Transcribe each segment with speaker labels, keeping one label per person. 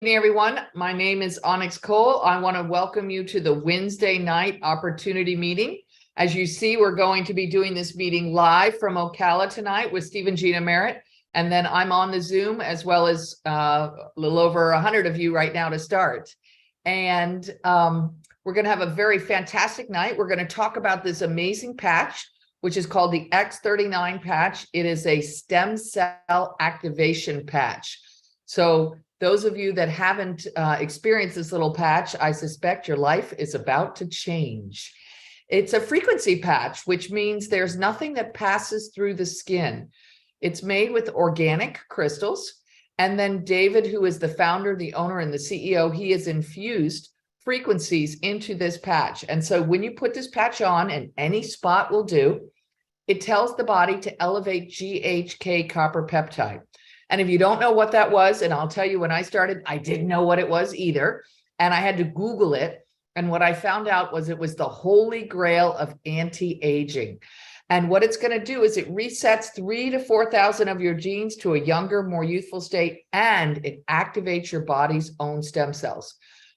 Speaker 1: evening, everyone. My name is Onyx Cole. I want to welcome you to the Wednesday night opportunity meeting. As you see, we're going to be doing this meeting live from Ocala tonight with Steve and Gina Merritt. And then I'm on the Zoom as well as a little over 100 of you right now to start. And we're going to have a very fantastic night. We're going to talk about this amazing patch, which is called the X39 patch. It is a stem cell activation patch. So those of you that haven't experienced this little patch, I suspect your life is about to change. It's a frequency patch, which means there's nothing that passes through the skin. It's made with organic crystals. And then David, who is the founder, the owner, and the CEO, he has infused frequencies into this patch. And so when you put this patch on, and any spot will do, it tells the body to elevate GHK copper peptide. And if you don't know what that was, and I'll tell you, when I started, I didn't know what it was either. And I had to Google it. And what I found out was it was the holy grail of anti-aging. And what it's going to do is it resets 3,000 to 4,000 of your genes to a younger, more youthful state, and it activates your body's own stem cells.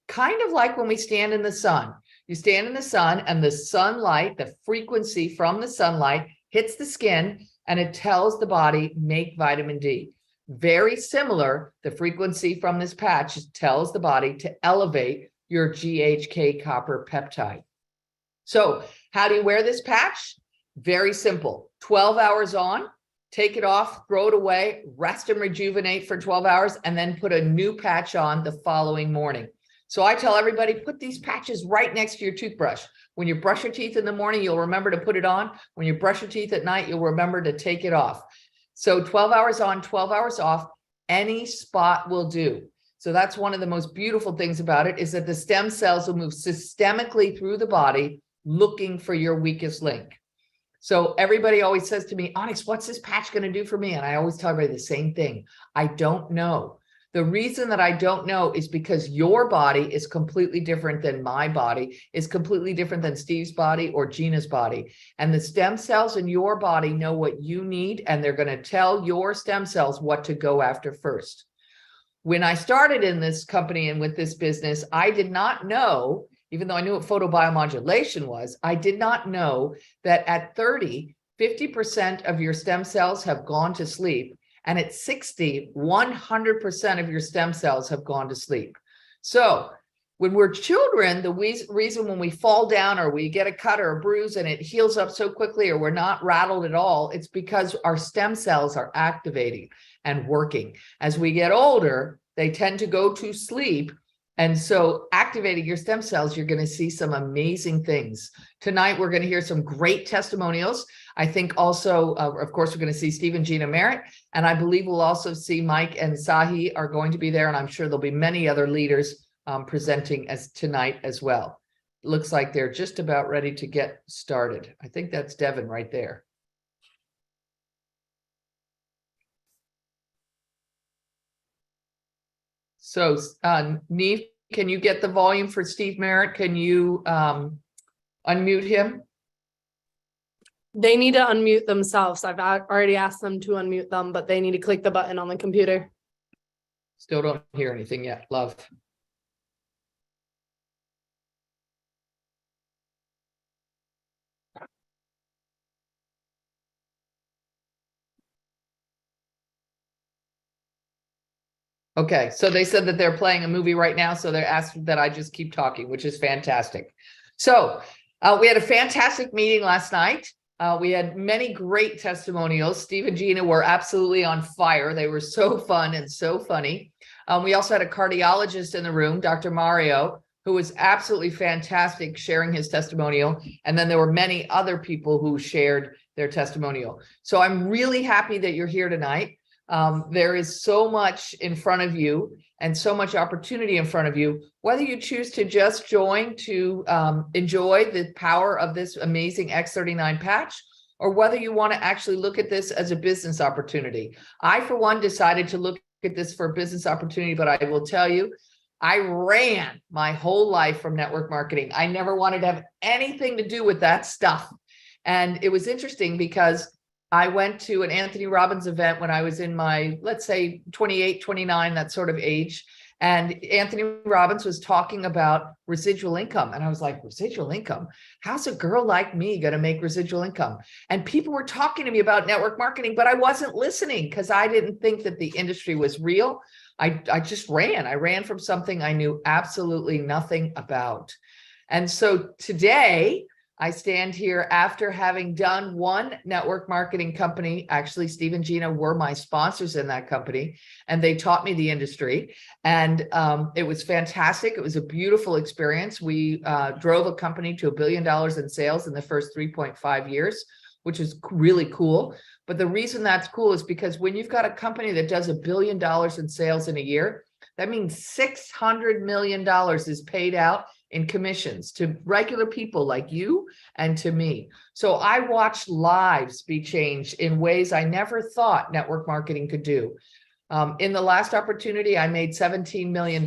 Speaker 1: Kind of like when we stand in the sun. You stand in the sun and the sunlight, the frequency from the sunlight hits the skin and it tells the body, make vitamin D. Very similar, the frequency from this patch tells the body to elevate your GHK copper peptide. So how do you wear this patch? Very simple. 12 hours on, take it off, throw it away, rest and rejuvenate for 12 hours, and then put a new patch on the following morning. So I tell everybody, put these patches right next to your toothbrush. When you brush your teeth in the morning, you'll remember to put it on. When you brush your teeth at night, you'll remember to take it off. So 12 hours on, 12 hours off, any spot will do. So that's one of the most beautiful things about it, is that the stem cells will move systemically through the body looking for your weakest link. So everybody always says to me, Onyx, what's this patch going to do for me? And I always tell everybody the same thing. I don't know. The reason that I don't know is because your body is completely different than my body, is completely different than Steve's body or Gina's body. And the stem cells in your body know what you need, and they're going to tell your stem cells what to go after first. When I started in this company and with this business, I did not know, even though I knew what photobiomodulation was, I did not know that at 30, 50% of your stem cells have gone to sleep. And at 60, 100% of your stem cells have gone to sleep. So when we're children, the reason when we fall down or we get a cut or a bruise and it heals up so quickly, or we're not rattled at all, it's because our stem cells are activating and working. As we get older, they tend to go to sleep. And so activating your stem cells, you're going to see some amazing things. Tonight, we're going to hear some great testimonials. I think also, of course, we're going to see Steve and Gina Merritt, and I believe we'll also see Mike and Sahi are going to be there, and I'm sure there'll be many other leaders presenting as tonight as well. Looks like they're just about ready to get started. I think that's Devin right there. So, Neve, can you get the volume for Steve Merritt? Can you unmute him?
Speaker 2: They need to unmute themselves. I've already asked them to unmute them, but they need to click the button on the computer.
Speaker 1: Still don't hear anything yet, love. Okay, so they said that they're playing a movie right now, so they're asking that I just keep talking, which is fantastic. So we had a fantastic meeting last night. We had many great testimonials. Steve and Gina were absolutely on fire. They were so fun and so funny. We also had a cardiologist in the room, Dr. Mario, who was absolutely fantastic sharing his testimonial. And then there were many other people who shared their testimonial. So I'm really happy that you're here tonight. There is so much in front of you and so much opportunity in front of you, whether you choose to just join to enjoy the power of this amazing X39 patch, or whether you want to actually look at this as a business opportunity. I, for one, decided to look at this for a business opportunity, but I will tell you, I ran my whole life from network marketing. I never wanted to have anything to do with that stuff. And it was interesting because I went to an Anthony Robbins event when I was in my, let's say, 28, 29, that sort of age. And Anthony Robbins was talking about residual income. And I was like, residual income? How's a girl like me going to make residual income? And people were talking to me about network marketing, but I wasn't listening because I didn't think that the industry was real. I just ran. I ran from something I knew absolutely nothing about. And so today, I stand here after having done one network marketing company. Actually, Steve and Gina were my sponsors in that company, and they taught me the industry. And it was fantastic. It was a beautiful experience. We drove a company to $1 billion in sales in the first 3.5 years, which is really cool. But the reason that's cool is because when you've got a company that does $1 billion in sales in a year, that means $600 million is paid out in commissions to regular people like you and to me. So I watched lives be changed in ways I never thought network marketing could do. In the last opportunity, I made $17 million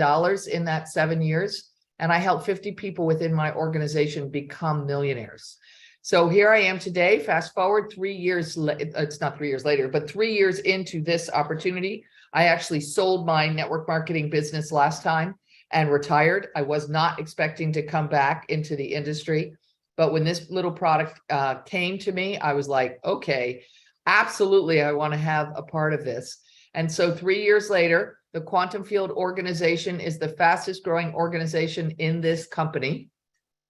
Speaker 1: in that 7 years, and I helped 50 people within my organization become millionaires. So here I am today, fast forward 3 years, it's not 3 years later, but 3 years into this opportunity. I actually sold my network marketing business last time and retired. I was not expecting to come back into the industry. But when this little product came to me, I was like, okay, absolutely, I want to have a part of this. And so 3 years later, the Quantum Field organization is the fastest growing organization in this company,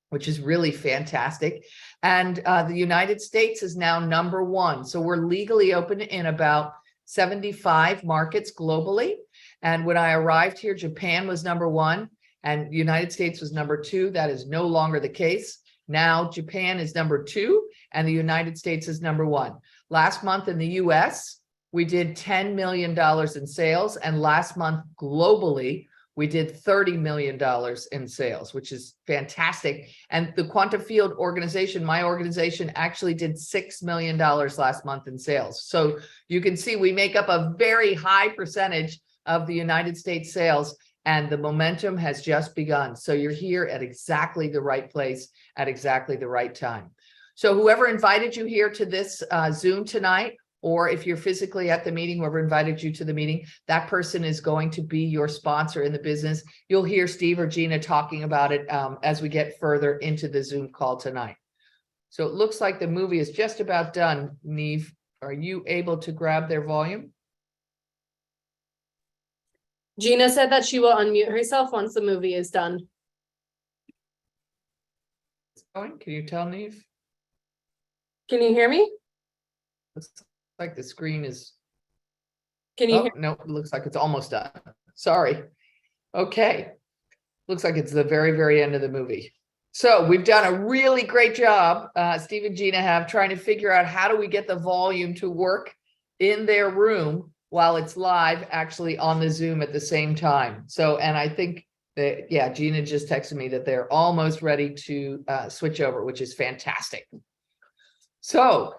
Speaker 1: which is really fantastic. And the United States is now #1. So we're legally open in about 75 markets globally. And when I arrived here, Japan was #1 and the United States was #2. That is no longer the case. Now Japan is #2 and the United States is #1. Last month in the US, we did $10 million in sales. And last month globally, we did $30 million in sales, which is fantastic. And the Quantum Field organization, my organization, actually did $6 million last month in sales. So you can see we make up a very high percentage of the United States sales, and the momentum has just begun. So you're here at exactly the right place at exactly the right time. So whoever invited you here to this Zoom tonight, or if you're physically at the meeting, whoever invited you to the meeting, that person is going to be your sponsor in the business. You'll hear Steve or Gina talking about it as we get further into the Zoom call tonight. So it looks like the movie is just about done. Neve, are you able to grab their volume?
Speaker 2: Gina said that she will unmute herself once the movie is done.
Speaker 1: Can you tell Neve?
Speaker 2: Can you hear me?
Speaker 1: Looks like the screen is.
Speaker 2: Can you
Speaker 1: Oh,
Speaker 2: hear?
Speaker 1: no, it looks like it's almost done. Sorry. Okay. Looks like it's the very, very end of the movie. So we've done a really great job, Steve and Gina have, trying to figure out how do we get the volume to work in their room while it's live, actually on the Zoom at the same time. So, and I think that, yeah, Gina just texted me that they're almost ready to switch over, which is fantastic. So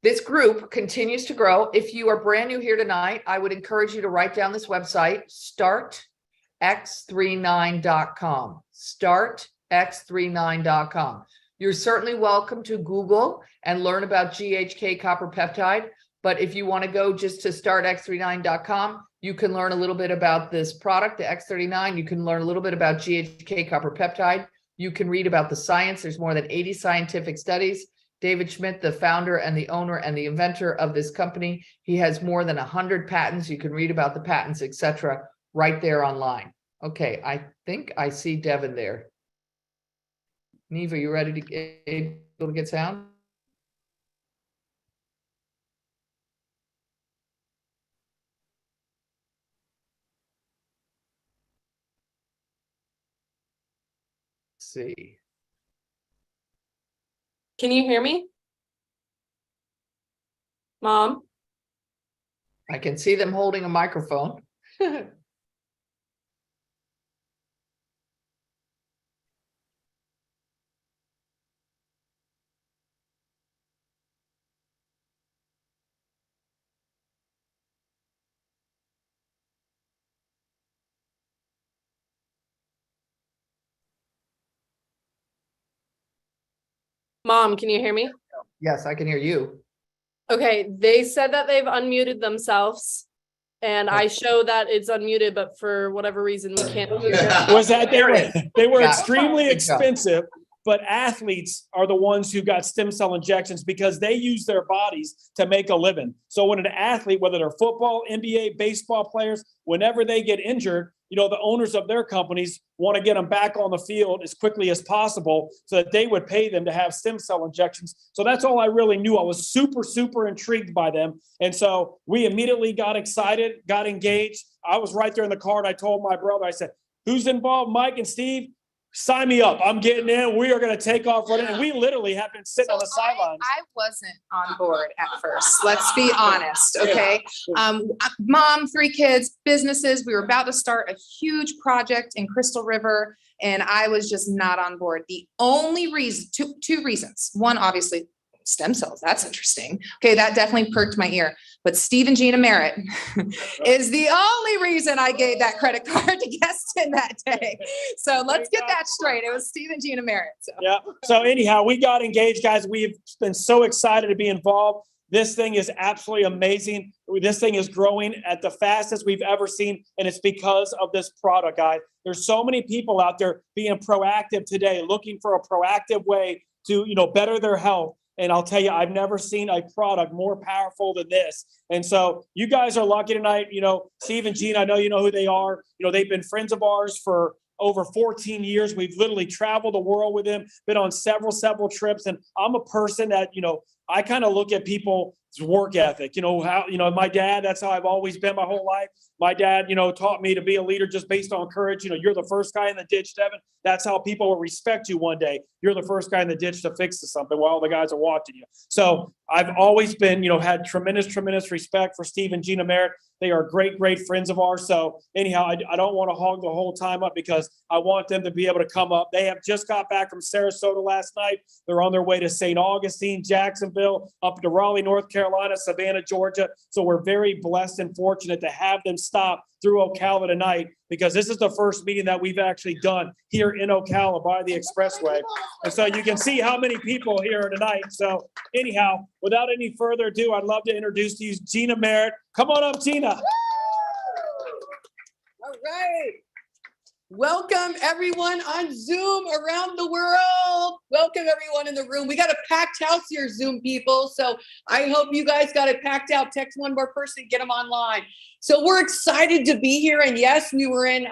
Speaker 1: this group continues to grow. If you are brand new here tonight, I would encourage you to write down this website, startx39.com, startx39.com. You're certainly welcome to Google and learn about GHK copper peptide. But if you want to go just to startx39.com, you can learn a little bit about this product, the X39. You can learn a little bit about GHK copper peptide. You can read about the science. There's more than 80 scientific studies. David Schmidt, the founder and the owner and the inventor of this company, he has more than 100 patents. You can read about the patents, etc., right there online. Okay, I think I see Devin there. Neve, are you ready to get sound? Let's see.
Speaker 2: Can you hear me? Mom?
Speaker 1: I can see them holding a microphone.
Speaker 2: Mom, can you hear me?
Speaker 1: Yes, I can hear you.
Speaker 2: Okay, they said that they've unmuted themselves. and I show that it's unmuted, but for whatever reason, we can't hear.
Speaker 3: Was that they were
Speaker 1: Yeah.
Speaker 3: extremely
Speaker 1: Good job.
Speaker 3: expensive, but athletes are the ones who got stem cell injections because they use their bodies to make a living. So when an athlete, whether they're football, NBA, baseball players, whenever they get injured, the owners of their companies want to get them back on the field as quickly as possible so that they would pay them to have stem cell injections. So that's all I really knew. I was super, super intrigued by them. And so we immediately got excited, got engaged. I was right there in the car and I told my brother, I said, who's involved? Mike and Steve? Sign me up. I'm getting in. We are going to take off running. And we literally have been sitting on the sidelines.
Speaker 4: I wasn't on board at first. Let's be honest. Okay. Mom, 3 kids, businesses. We were about to start a huge project in Crystal River, and I was just not on board. The only reason, two reasons. One, obviously, stem cells. That's interesting. Okay. That definitely perked my ear. But Steve and Gina Merritt is the only reason I gave that credit card to Guestin that day. So let's get that straight. It was Steve and Gina Merritt. So.
Speaker 3: Yeah. So anyhow, we got engaged, guys. We've been so excited to be involved. This thing is absolutely amazing. This thing is growing at the fastest we've ever seen. And it's because of this product, guys. There's so many people out there being proactive today, looking for a proactive way to, better their health. And I'll tell you, I've never seen a product more powerful than this. And so you guys are lucky tonight. Steve and Gene, I know you know who they are. They've been friends of ours for over 14 years. We've literally traveled the world with them, been on several trips. And I'm a person that, I kind of look at people's work ethic, my dad, that's how I've always been my whole life. My dad, taught me to be a leader just based on courage. You're the first guy in the ditch, Devin. That's how people will respect you one day. You're the first guy in the ditch to fix something while all the guys are watching you. So I've always been, had tremendous respect for Steve and Gina Merritt. They are great friends of ours. So anyhow, I don't want to hog the whole time up because I want them to be able to come up. They have just got back from Sarasota last night. They're on their way to St. Augustine, Jacksonville, up to Raleigh, North Carolina, Savannah, Georgia. So we're very blessed and fortunate to have them stop through Ocala tonight because this is the first meeting that we've actually done here in Ocala by the expressway. And so you can see how many people here tonight. So anyhow, without any further ado, I'd love to introduce to you Gina Merritt. Come on up, Gina.
Speaker 5: All right. Welcome everyone on Zoom around the world. Welcome everyone in the room. We got a packed house here, Zoom people. So I hope you guys got it packed out. Text one more person, get them online. So we're excited to be here. And yes, we were in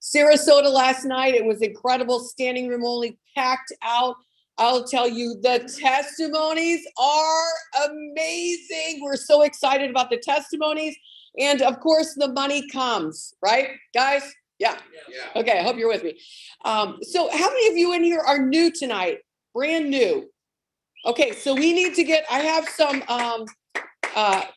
Speaker 5: Sarasota last night. It was incredible. Standing room only, packed out. I'll tell you, the testimonies are amazing. We're so excited about the testimonies. And of course, the money comes, right, guys? Yeah. Okay, I hope you're with me. So how many of you in here are new tonight? Brand new. Okay, so we need to get, I have some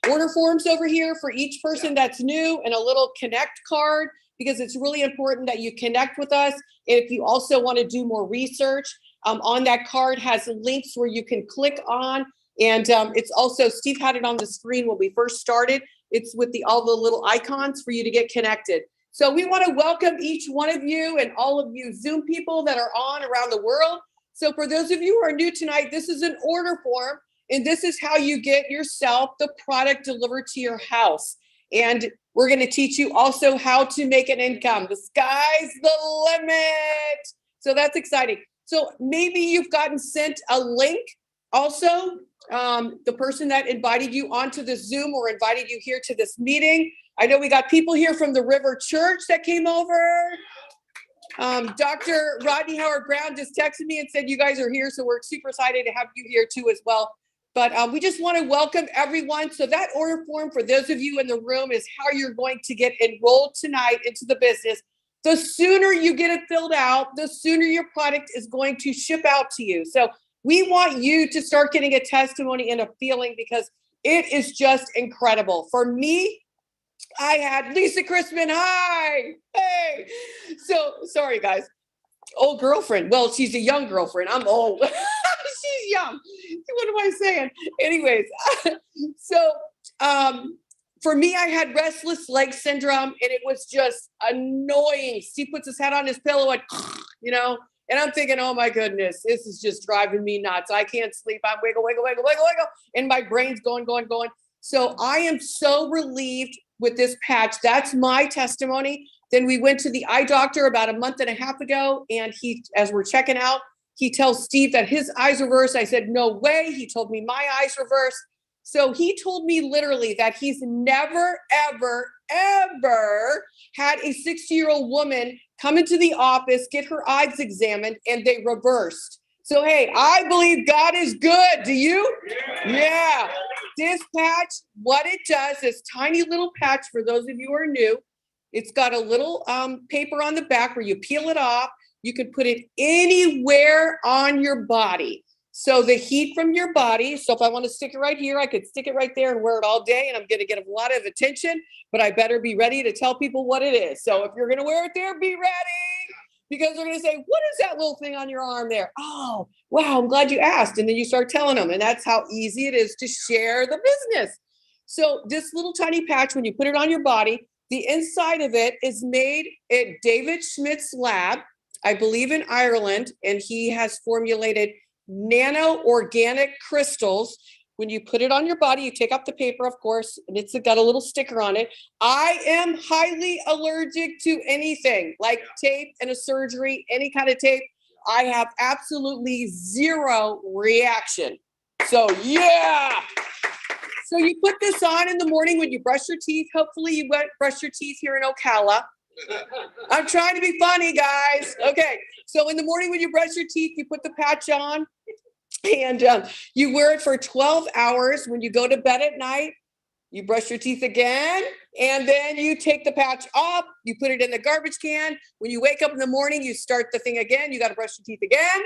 Speaker 5: order forms over here for each person that's new and a little connect card because it's really important that you connect with us. And if you also want to do more research, on that card has links where you can click on. And it's also, Steve had it on the screen when we first started. It's with all the little icons for you to get connected. So we want to welcome each one of you and all of you Zoom people that are on around the world. So for those of you who are new tonight, this is an order form, and this is how you get yourself the product delivered to your house. And we're going to teach you also how to make an income. The sky's the limit. So that's exciting. So maybe you've gotten sent a link also. The person that invited you onto the Zoom or invited you here to this meeting. I know we got people here from the River Church that came over. Dr. Rodney Howard Brown just texted me and said you guys are here, so we're super excited to have you here too as well. But we just want to welcome everyone. So that order form for those of you in the room is how you're going to get enrolled tonight into the business. The sooner you get it filled out, the sooner your product is going to ship out to you. So we want you to start getting a testimony and a feeling because it is just incredible. For me, I had Lisa Christman. Hi. Hey. So sorry, guys. Old girlfriend. Well, she's a young girlfriend. I'm old. She's young. What am I saying? Anyways, so for me, I had restless leg syndrome, and it was just annoying. Steve puts his head on his pillow and, and I'm thinking, oh my goodness, this is just driving me nuts. I can't sleep. I'm wiggle. And my brain's going. So I am so relieved with this patch. That's my testimony. Then we went to the eye doctor about a month and a half ago, and he, as we're checking out, he tells Steve that his eyes reverse. I said, no way. He told me my eyes reverse. So he told me literally that he's never, ever, ever had a 60-year-old woman come into the office, get her eyes examined, and they reversed. So, hey, I believe God is good. Do you? Yeah. This patch, what it does, this tiny little patch, for those of you who are new, it's got a little paper on the back where you peel it off. You can put it anywhere on your body. So the heat from your body, so if I want to stick it right here, I could stick it right there and wear it all day, and I'm going to get a lot of attention, but I better be ready to tell people what it is. So if you're going to wear it there, be ready, because they're going to say, what is that little thing on your arm there? Oh, wow, I'm glad you asked. And then you start telling them, and that's how easy it is to share the business. So this little tiny patch, when you put it on your body, the inside of it is made at David Schmidt's lab, I believe in Ireland, and he has formulated nano organic crystals. When you put it on your body, you take off the paper, of course, and it's got a little sticker on it. I am highly allergic to anything like tape and a surgery, any kind of tape. I have absolutely zero reaction. So yeah. So you put this on in the morning when you brush your teeth. Hopefully you won't brush your teeth here in Ocala. I'm trying to be funny, guys. Okay. So in the morning when you brush your teeth, you put the patch on, and you wear it for 12 hours. When you go to bed at night, you brush your teeth again, and then you take the patch off. You put it in the garbage can. When you wake up in the morning, you start the thing again. You got to brush your teeth again.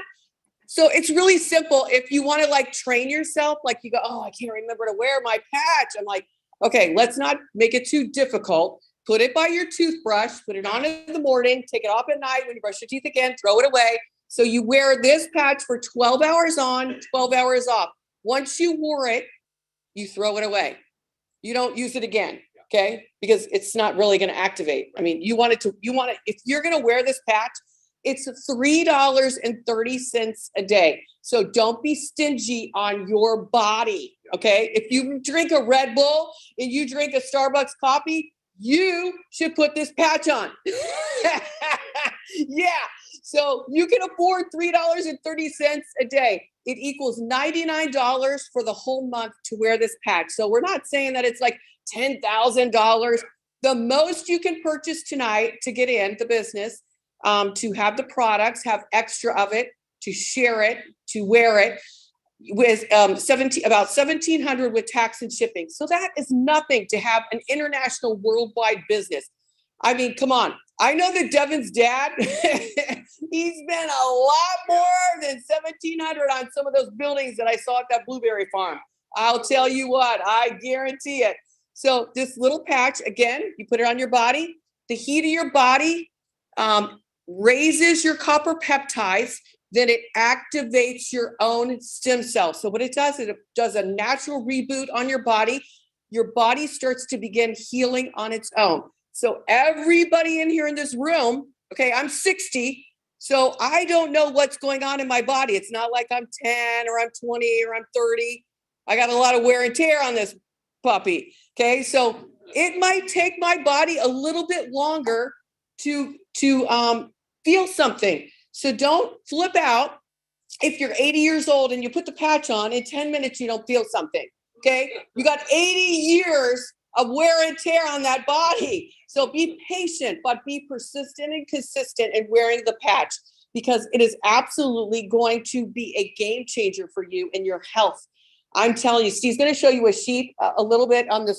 Speaker 5: So it's really simple. If you want to like train yourself, like you go, oh, I can't remember to wear my patch. I'm like, okay, let's not make it too difficult. Put it by your toothbrush, put it on in the morning, take it off at night. When you brush your teeth again, throw it away. So you wear this patch for 12 hours on, 12 hours off. Once you wore it, you throw it away. You don't use it again, okay? Because it's not really going to activate. I mean, if you're going to wear this patch, it's $3.30 a day. So don't be stingy on your body, okay? If you drink a Red Bull and you drink a Starbucks coffee, you should put this patch on. Yeah. So you can afford $3.30 a day. It equals $99 for the whole month to wear this patch. So we're not saying that it's like $10,000. The most you can purchase tonight to get in the business, to have the products, have extra of it, to share it, to wear it, with about $1,700 with tax and shipping. So that is nothing to have an international worldwide business. I mean, come on. I know that Devin's dad, he spent a lot more than $1,700 on some of those buildings that I saw at that blueberry farm. I'll tell you what, I guarantee it. So this little patch, again, you put it on your body. The heat of your body raises your copper peptides. Then it activates your own stem cells. So what it does a natural reboot on your body. Your body starts to begin healing on its own. So everybody in here in this room, okay, I'm 60, so I don't know what's going on in my body. It's not like I'm 10 or I'm 20 or I'm 30. I got a lot of wear and tear on this puppy, okay? So it might take my body a little bit longer to feel something. So don't flip out. If you're 80 years old and you put the patch on, in 10 minutes, you don't feel something, okay? You got 80 years of wear and tear on that body. So be patient, but be persistent and consistent in wearing the patch, because it is absolutely going to be a game changer for you in your health. I'm telling you, Steve's going to show you a sheet a little bit on the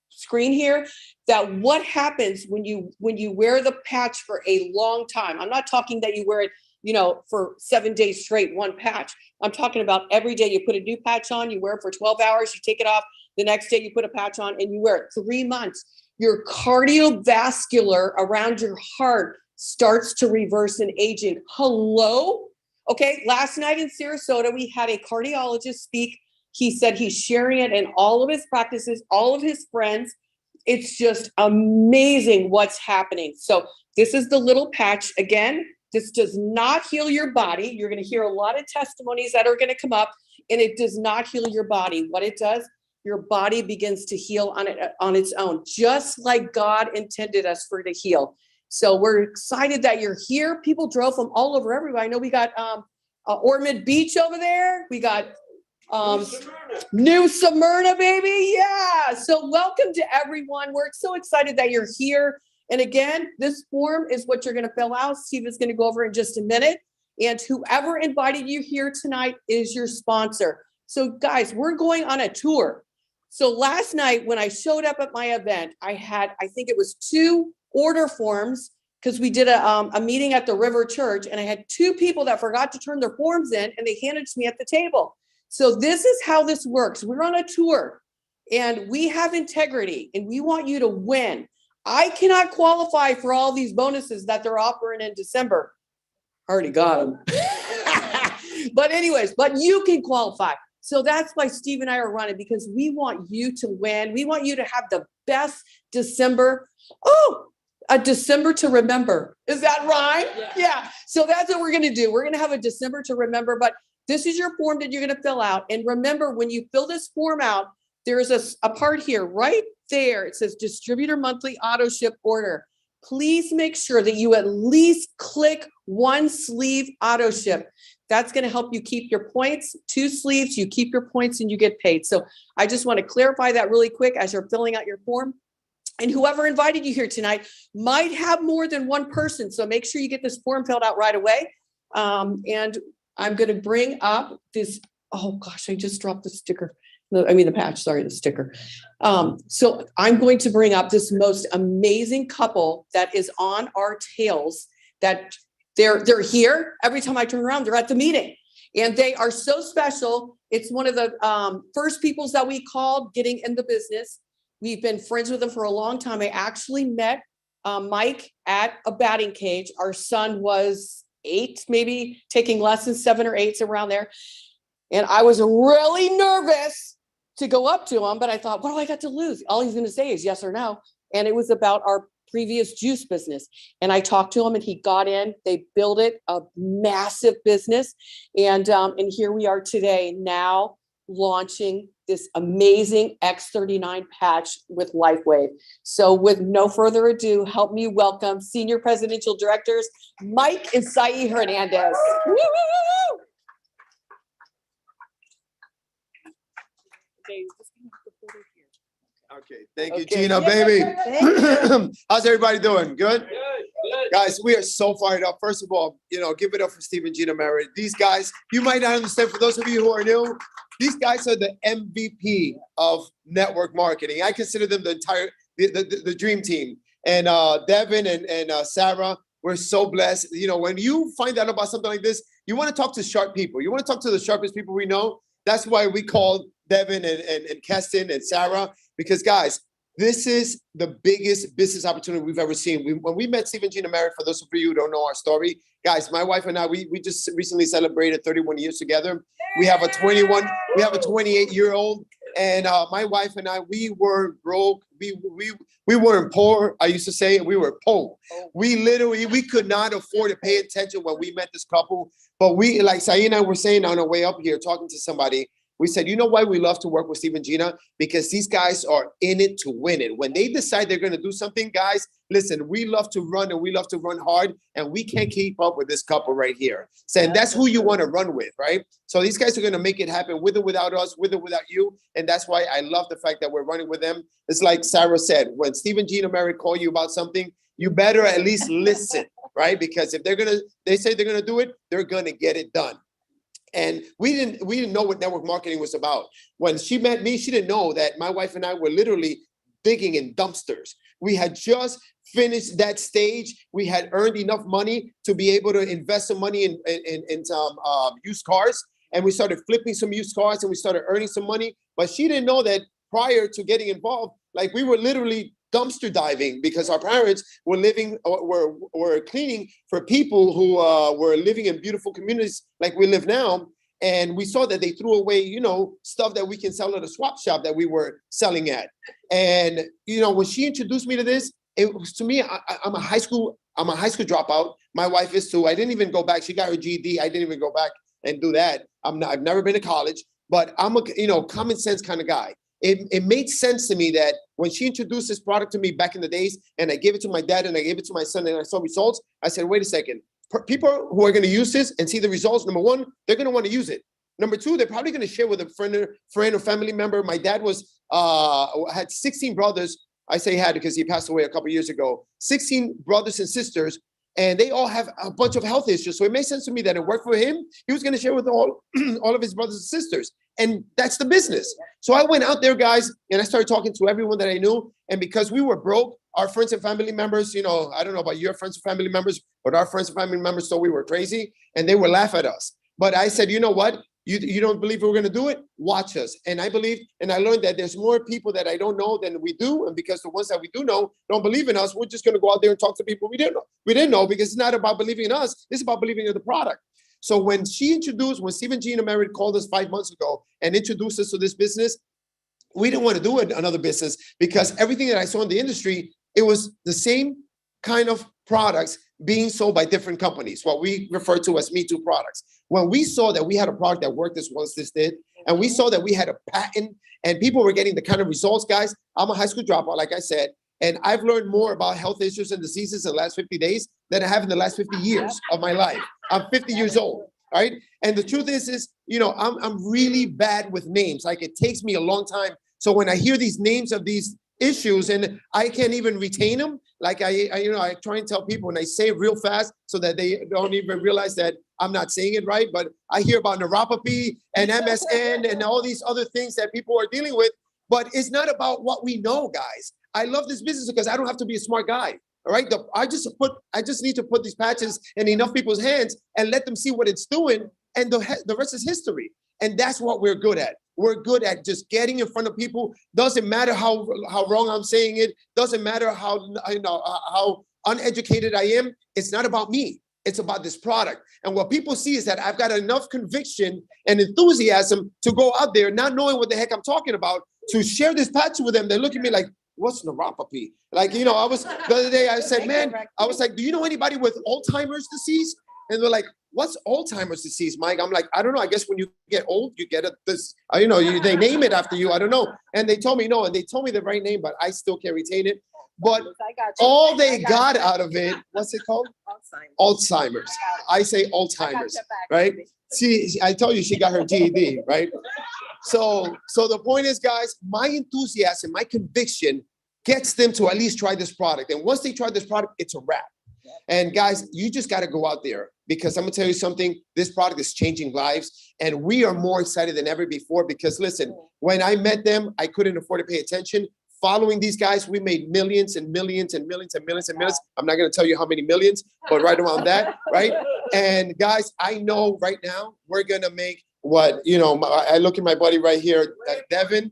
Speaker 5: screen here, that what happens when you wear the patch for a long time. I'm not talking that you wear it, for 7 days straight, one patch. I'm talking about every day you put a new patch on, you wear it for 12 hours, you take it off. The next day you put a patch on and you wear it 3 months. Your cardiovascular around your heart starts to reverse in aging. Hello? Okay, last night in Sarasota, we had a cardiologist speak. He said he's sharing it in all of his practices, all of his friends. It's just amazing what's happening. So this is the little patch. Again, this does not heal your body. You're going to hear a lot of testimonies that are going to come up, and it does not heal your body. What it does, your body begins to heal on its own, just like God intended us for to heal. So we're excited that you're here. People drove from all over everywhere. I know we got Ormond Beach over there. We got New Smyrna, baby. Yeah. So welcome to everyone. We're so excited that you're here. And again, this form is what you're going to fill out. Steve is going to go over in just a minute. And whoever invited you here tonight is your sponsor. So guys, we're going on a tour. So last night when I showed up at my event, I think it was 2 order forms because we did a meeting at the River Church, and I had 2 people that forgot to turn their forms in, and they handed it to me at the table. So this is how this works. We're on a tour and we have integrity and we want you to win. I cannot qualify for all these bonuses that they're offering in December. Already got them. But anyways, but you can qualify. So that's why Steve and I are running, because we want you to win. We want you to have the best December. Oh, a December to remember. Is that right? Yeah. So that's what we're going to do. We're going to have a December to remember, but this is your form that you're going to fill out. And remember, when you fill this form out, there is a part here right there. It says distributor monthly auto ship order. Please make sure that you at least click 1 sleeve auto ship. That's going to help you keep your points. 2 sleeves, you keep your points and you get paid. So I just want to clarify that really quick as you're filling out your form. And whoever invited you here tonight might have more than 1 person. So make sure you get this form filled out right away. And I'm going to bring up this. Oh gosh, I just dropped the sticker. No, I mean the patch, sorry, the sticker. So I'm going to bring up this most amazing couple that is on our tails, that they're here. Every time I turn around, they're at the meeting and they are so special. It's one of the first peoples that we called getting in the business. We've been friends with them for a long time. I actually met Mike at a batting cage. Our son was 8, maybe taking lessons, 7 or 8 around there. And I was really nervous to go up to him, but I thought, what do I got to lose? All he's going to say is yes or no. And it was about our previous juice business. And I talked to him and he got in, they built it, a massive business. And here we are today now launching this amazing X39 patch with LifeWave. So with no further ado, help me welcome Senior Presidential Directors, Mike and Sayi Hernandez. Woo, woo, woo, woo.
Speaker 6: Okay, thank you, Gina, baby. How's everybody doing? Good? Good. Guys, we are so fired up. First of all, give it up for Steve and Gina Merritt. These guys, you might not understand, for those of you who are new, these guys are the MVP of network marketing. I consider them the entire, the dream team. And Devin and Sarah, we're so blessed. When you find out about something like this, you want to talk to sharp people. You want to talk to the sharpest people we know. That's why we called Devin and Keston and Sarah, because guys, this is the biggest business opportunity we've ever seen. When we met Steve and Gina Merritt, for those of you who don't know our story, guys, my wife and I, we just recently celebrated 31 years together. We have a 28-year-old, and my wife and I, we were broke. We weren't poor. I used to say we were poor. We could not afford to pay attention when we met this couple. But we, like Sayi and I were saying on our way up here, talking to somebody, we said, you know why we love to work with Steve and Gina? Because these guys are in it to win it. When they decide they're going to do something, guys, listen, we love to run and we love to run hard, and we can't keep up with this couple right here. So, and that's who you want to run with, right? So these guys are going to make it happen with or without us, with or without you. And that's why I love the fact that we're running with them. It's like Sarah said, when Steve and Gina Merritt call you about something, you better at least listen, right? Because if they say they're going to do it, they're going to get it done. And we didn't know what network marketing was about. When she met me, she didn't know that my wife and I were literally digging in dumpsters. We had just finished that stage. We had earned enough money to be able to invest some money in some used cars. And we started flipping some used cars and we started earning some money. But she didn't know that prior to getting involved, like we were literally dumpster diving because our parents were were cleaning for people who were living in beautiful communities like we live now. And we saw that they threw away, stuff that we can sell at a swap shop that we were selling at. And, when she introduced me to this, it was, to me, I'm a high school dropout. My wife is too. I didn't even go back. She got her GED. I didn't even go back and do that. I've never been to college, but I'm a, common sense kind of guy. it made sense to me that when she introduced this product to me back in the days, and I gave it to my dad and I gave it to my son and I saw results, I said, wait a second. People who are going to use this and see the results, number one, they're going to want to use it. Number two, they're probably going to share with a friend or family member. My dad had 16 brothers. I say had because he passed away a couple years ago. 16 brothers and sisters, and they all have a bunch of health issues. So it made sense to me that it worked for him. He was going to share with all of his brothers and sisters. And that's the business. So I went out there, guys, and I started talking to everyone that I knew. And because we were broke, our friends and family members, I don't know about your friends and family members, but our friends and family members thought we were crazy and they would laugh at us. But I said, you know what? You don't believe we're going to do it? Watch us. And I believe, and I learned that there's more people that I don't know than we do. And because the ones that we do know don't believe in us, we're just going to go out there and talk to people we didn't know. We didn't know because it's not about believing in us. It's about believing in the product. So when Steve and Gina Merritt called us 5 months ago and introduced us to this business, we didn't want to do another business because everything that I saw in the industry, it was the same kind of products being sold by different companies, what we refer to as Me Too products. When we saw that we had a product that worked as well as this did, and we saw that we had a patent and people were getting the kind of results, guys, I'm a high school dropout, like I said, and I've learned more about health issues and diseases in the last 50 days than I have in the last 50 years of my life. I'm 50 years old, right? And the truth is, I'm really bad with names. Like it takes me a long time. So when I hear these names of these issues and I can't even retain them, like I try and tell people and I say it real fast so that they don't even realize that I'm not saying it right. But I hear about neuropathy and MSN and all these other things that people are dealing with. But it's not about what we know, guys. I love this business because I don't have to be a smart guy. All right. I just need to put these patches in enough people's hands and let them see what it's doing. And the rest is history. And that's what we're good at. We're good at just getting in front of people. Doesn't matter how wrong I'm saying it. Doesn't matter how uneducated I am. It's not about me. It's about this product. And what people see is that I've got enough conviction and enthusiasm to go out there, not knowing what the heck I'm talking about, to share this patch with them. They look at me like, what's neuropathy? Like, the other day I said, man, I was like, do you know anybody with Alzheimer's disease? And they're like, what's Alzheimer's disease, Mike? I'm like, I don't know. I guess when you get old, you get they name it after you. I don't know. And they told me no, and they told me the right name, but I still can't retain it. But all they got out of it, what's it called? Alzheimer's. I say Alzheimer's, right? I told you she got her GED, right? So the point is, guys, my enthusiasm, my conviction gets them to at least try this product. And once they try this product, it's a wrap. And guys, you just got to go out there because I'm going to tell you something. This product is changing lives and we are more excited than ever before because listen, when I met them, I couldn't afford to pay attention. Following these guys, we made millions and millions and millions and millions and millions. I'm not going to tell you how many millions, but right around that, right? And guys, I know right now we're going to make what, I look at my buddy right here, Devin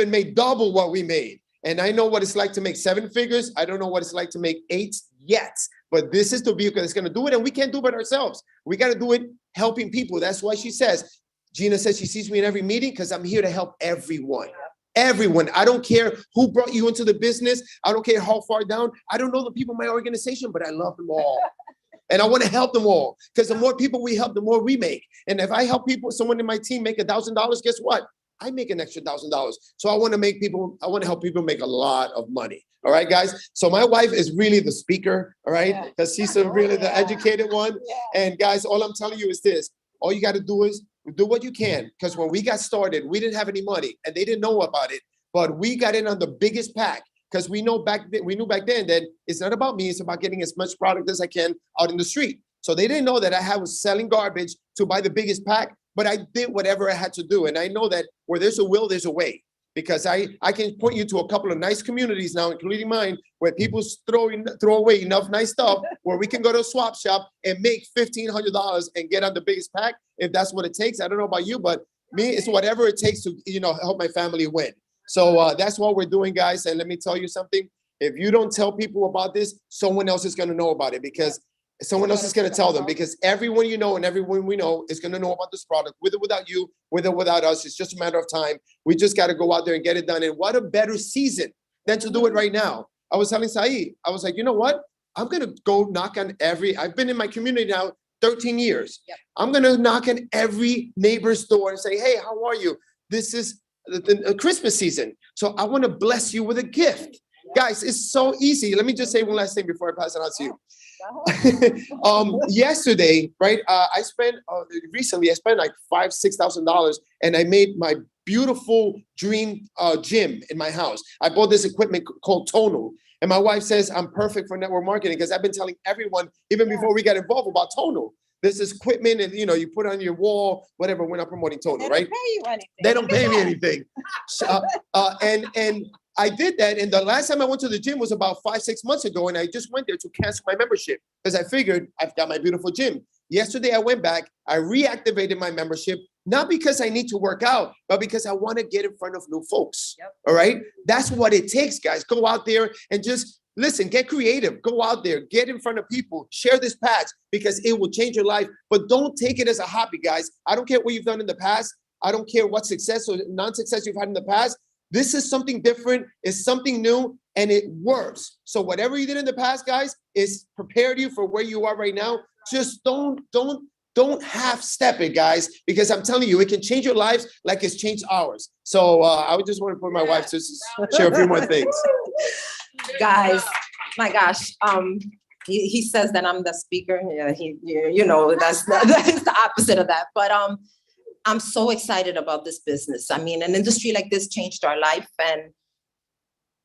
Speaker 6: made double what we made. And I know what it's like to make 7 figures. I don't know what it's like to make 8 yet, but this is the vehicle that's going to do it. And we can't do it ourselves. We got to do it helping people. That's why Gina says she sees me in every meeting because I'm here to help everyone. Everyone. I don't care who brought you into the business. I don't care how far down. I don't know the people in my organization, but I love them all. And I want to help them all because the more people we help, the more we make. And if I help someone in my team make $1,000, guess what? I make an extra $1,000. So I want to help people make a lot of money. All right, guys. So my wife is really the speaker. All right. Because she's really the educated one. Yeah. And guys, all I'm telling you is this. All you got to do is do what you can. Because when we got started, we didn't have any money and they didn't know about it. But we got in on the biggest pack because we knew back then that it's not about me. It's about getting as much product as I can out in the street. So they didn't know that I was selling garbage to buy the biggest pack. But I did whatever I had to do. And I know that where there's a will, there's a way. Because I can point you to a couple of nice communities now, including mine, where people throw away enough nice stuff where we can go to a swap shop and make $1,500 and get on the biggest pack if that's what it takes. I don't know about you, but me, it's whatever it takes to help my family win. So that's what we're doing, guys. And let me tell you something. If you don't tell people about this, someone else is going to know about it because someone else is going to tell them because everyone you know and everyone we know is going to know about this product, with or without you, with or without us. It's just a matter of time. We just got to go out there and get it done. And what a better season than to do it right now. I was telling Saeed, I was like, you know what? I'm going to go knock on I've been in my community now 13 years. Yep. I'm going to knock on every neighbor's door and say, hey, how are you? This is the Christmas season. So I want to bless you with a gift. Guys, it's so easy. Let me just say one last thing before I pass it on to you. Yesterday, right? I spent recently. I spent like $5,000-6,000, and I made my beautiful dream gym in my house. I bought this equipment called Tonal, and my wife says I'm perfect for network marketing because I've been telling everyone even before we got involved about Tonal. This is equipment, and you put it on your wall, whatever. We're not promoting Tonal, right? They don't pay me anything. And I did that, and the last time I went to the gym was about 5-6 months ago, and I just went there to cancel my membership because I figured I've got my beautiful gym. Yesterday I went back, I reactivated my membership, not because I need to work out, but because I want to get in front of new folks. Yep. All right, that's what it takes, guys. Go out there and just listen, get creative, go out there, get in front of people, share this patch because it will change your life. But don't take it as a hobby, guys. I don't care what you've done in the past. I don't care what success or non-success you've had in the past. This is something different, it's something new, and it works. So whatever you did in the past, guys, is prepared you for where you are right now. Just don't half step it, guys, because I'm telling you, it can change your lives like it's changed ours. So I would just want to put my wife to share a few more things.
Speaker 7: Guys, my gosh, he says that I'm the speaker. Yeah, that's the opposite of that. But I'm so excited about this business. I mean, an industry like this changed our life, and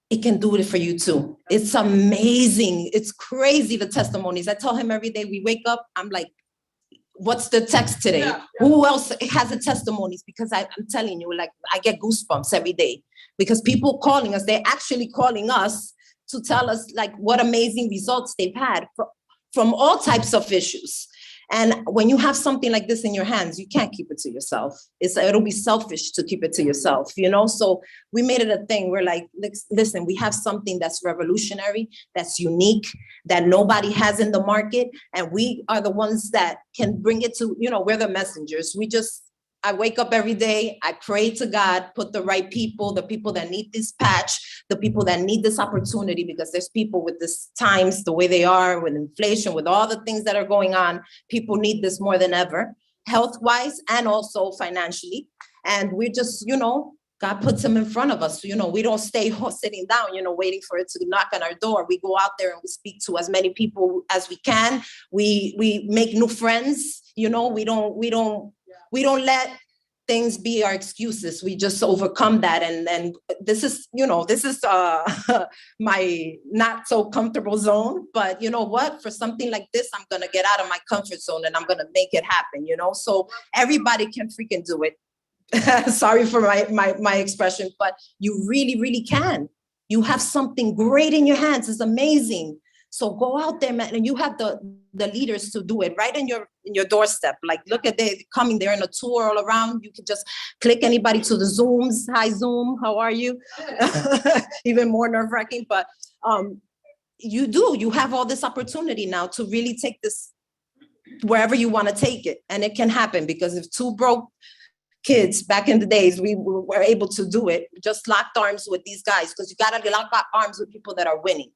Speaker 7: it can do it for you too. It's amazing. It's crazy, the testimonies. I tell him every day we wake up, I'm like, what's the text today? Yeah. Who else has the testimonies? Because I'm telling you, like, I get goosebumps every day because people calling us, they're actually calling us to tell us like what amazing results they've had from all types of issues. And when you have something like this in your hands, you can't keep it to yourself. It'll be selfish to keep it to yourself, So we made it a thing. We're like, listen, we have something that's revolutionary, that's unique, that nobody has in the market. And we are the ones that can bring it to, we're the messengers. I wake up every day, I pray to God, put the right people, the people that need this patch, the people that need this opportunity, because there's people with this times, the way they are, with inflation, with all the things that are going on, people need this more than ever, health-wise and also financially. And we're just, God puts them in front of us. We don't stay sitting down, waiting for it to knock on our door. We go out there and we speak to as many people as we can. We make new friends, we don't let things be our excuses. We just overcome that. And this is my not so comfortable zone, but you know what? For something like this, I'm going to get out of my comfort zone and I'm going to make it happen, so everybody can freaking do it. Sorry for my expression, but you really, really can. You have something great in your hands. It's amazing. So go out there, man, and you have the leaders to do it right in your doorstep. Like, look at they coming there in a tour all around. You can just click anybody to the Zooms. Hi, Zoom. How are you? Even more nerve-wracking, but you have all this opportunity now to really take this wherever you want to take it, and it can happen because if two broke kids back in the days, we were able to do it. Just locked arms with these guys because you got to lock arms with people that are winning.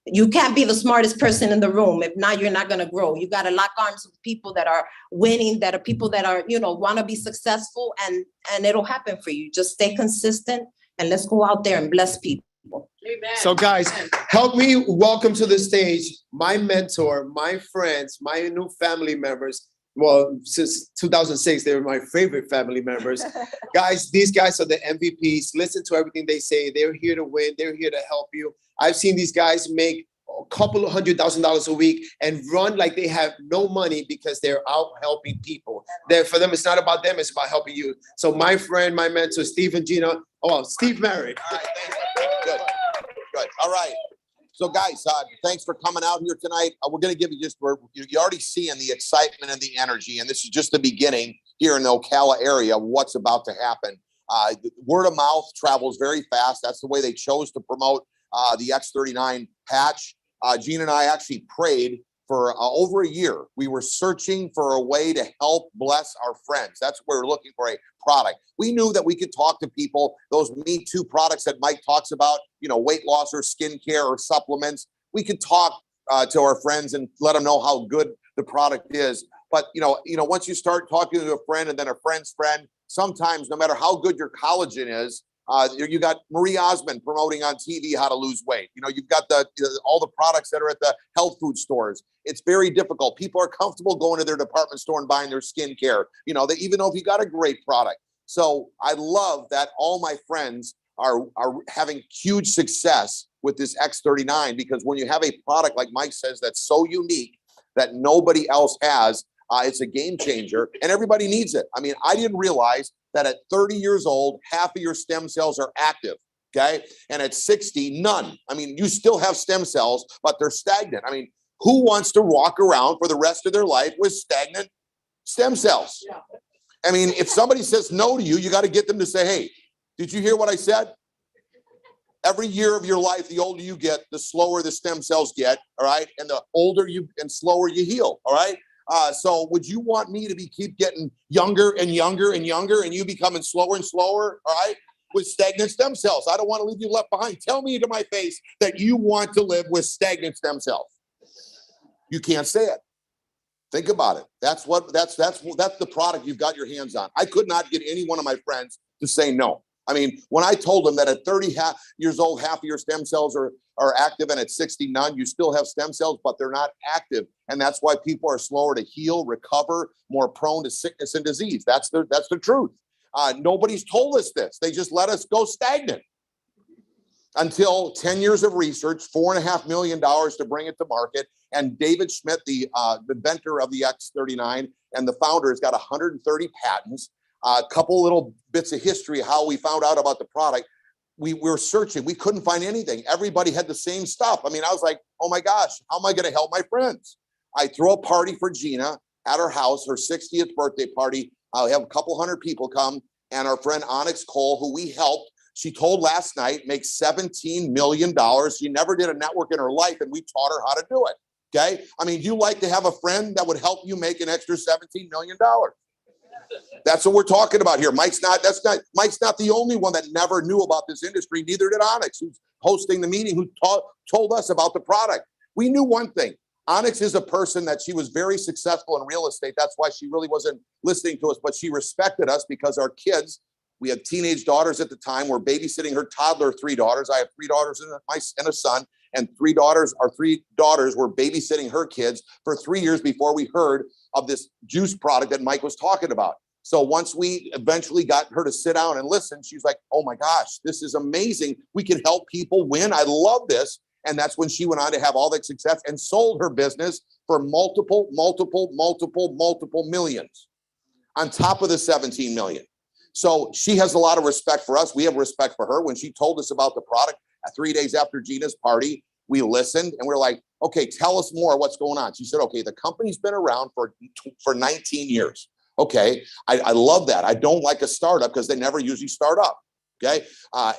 Speaker 7: You can't be the smartest person in the room. If not, you're not going to grow. You got to lock arms with people that are winning, that are people that are, want to be successful, and it'll happen for you. Just stay consistent and let's go out there and bless people.
Speaker 1: Amen.
Speaker 6: So guys, help me welcome to the stage my mentor, my friends, my new family members. Well, since 2006, they were my favorite family members. Guys, these guys are the MVPs. Listen to everything they say. They're here to win. They're here to help you. I've seen these guys make a couple of $100,000 a week and run like they have no money because they're out helping people. For them, it's not about them. It's about helping you. So my friend, my mentor, Steve and Gina. Oh, Steve Merritt.
Speaker 8: All right, thanks. Good. All right. So guys, thanks for coming out here tonight. We're going to give you you're already seeing the excitement and the energy, and this is just the beginning here in the Ocala area, what's about to happen. Word of mouth travels very fast. That's the way they chose to promote the X39 patch. Gene and I actually prayed for over a year. We were searching for a way to help bless our friends. That's what we're looking for, a product. We knew that we could talk to people, those Me Too products that Mike talks about, weight loss or skincare or supplements. We could talk to our friends and let them know how good the product is. But once you start talking to a friend and then a friend's friend, sometimes no matter how good your collagen is, you got Marie Osmond promoting on TV how to lose weight. You've got all the products that are at the health food stores. It's very difficult. People are comfortable going to their department store and buying their skincare. They even know if you got a great product. So I love that all my friends are having huge success with this X39, because when you have a product like Mike says that's so unique that nobody else has, it's a game changer and everybody needs it. I mean, I didn't realize that at 30 years old, half of your stem cells are active, okay? And at 60, none. I mean, you still have stem cells, but they're stagnant. I mean, who wants to walk around for the rest of their life with stagnant stem cells?
Speaker 5: Yeah.
Speaker 8: I mean, if somebody says no to you, you got to get them to say, hey, did you hear what I said? Every year of your life, the older you get, the slower the stem cells get, all right? And the older you and slower you heal, all right? So would you want me to keep getting younger and younger and younger and you becoming slower and slower, all right, with stagnant stem cells? I don't want to leave you left behind. Tell me to my face that you want to live with stagnant stem cells. You can't say it. Think about it. That's the product you've got your hands on. I could not get any one of my friends to say no. I mean, when I told them that at 30 years old, half of your stem cells are active, and at 60, none, you still have stem cells, but they're not active. And that's why people are slower to heal, recover, more prone to sickness and disease. That's the truth. Nobody's told us this. They just let us go stagnant until 10 years of research, $4.5 million to bring it to market. And David Schmidt, the inventor of the X39 and the founder, has got 130 patents. A couple little bits of history, how we found out about the product. We were searching. We couldn't find anything. Everybody had the same stuff. I mean, I was like, oh my gosh, how am I going to help my friends? I throw a party for Gina at her house, her 60th birthday party. I have a couple hundred people come, and our friend Onyx Cole, who we helped, she told last night, makes $17 million. She never did a network in her life, and we taught her how to do it. Okay. I mean, do you like to have a friend that would help you make an extra $17 million? That's what we're talking about here. Mike's not the only one that never knew about this industry. Neither did Onyx, who's hosting the meeting, who told us about the product. We knew one thing. Onyx is a person that she was very successful in real estate. That's why she really wasn't listening to us, but she respected us because our kids, we had teenage daughters at the time. We're babysitting her toddler, 3 daughters. I have 3 daughters and a son, and 3 daughters were babysitting her kids for 3 years before we heard of this juice product that Mike was talking about. So once we eventually got her to sit down and listen, she's like, oh my gosh, this is amazing. We can help people win. I love this. And that's when she went on to have all that success and sold her business for multiple millions on top of the 17 million. So she has a lot of respect for us. We have respect for her. When she told us about the product 3 days after Gina's party, we listened and we're like, okay, tell us more. What's going on? She said, okay, the company's been around for 19 years. Okay, I love that. I don't like a startup because they never usually start up. Okay,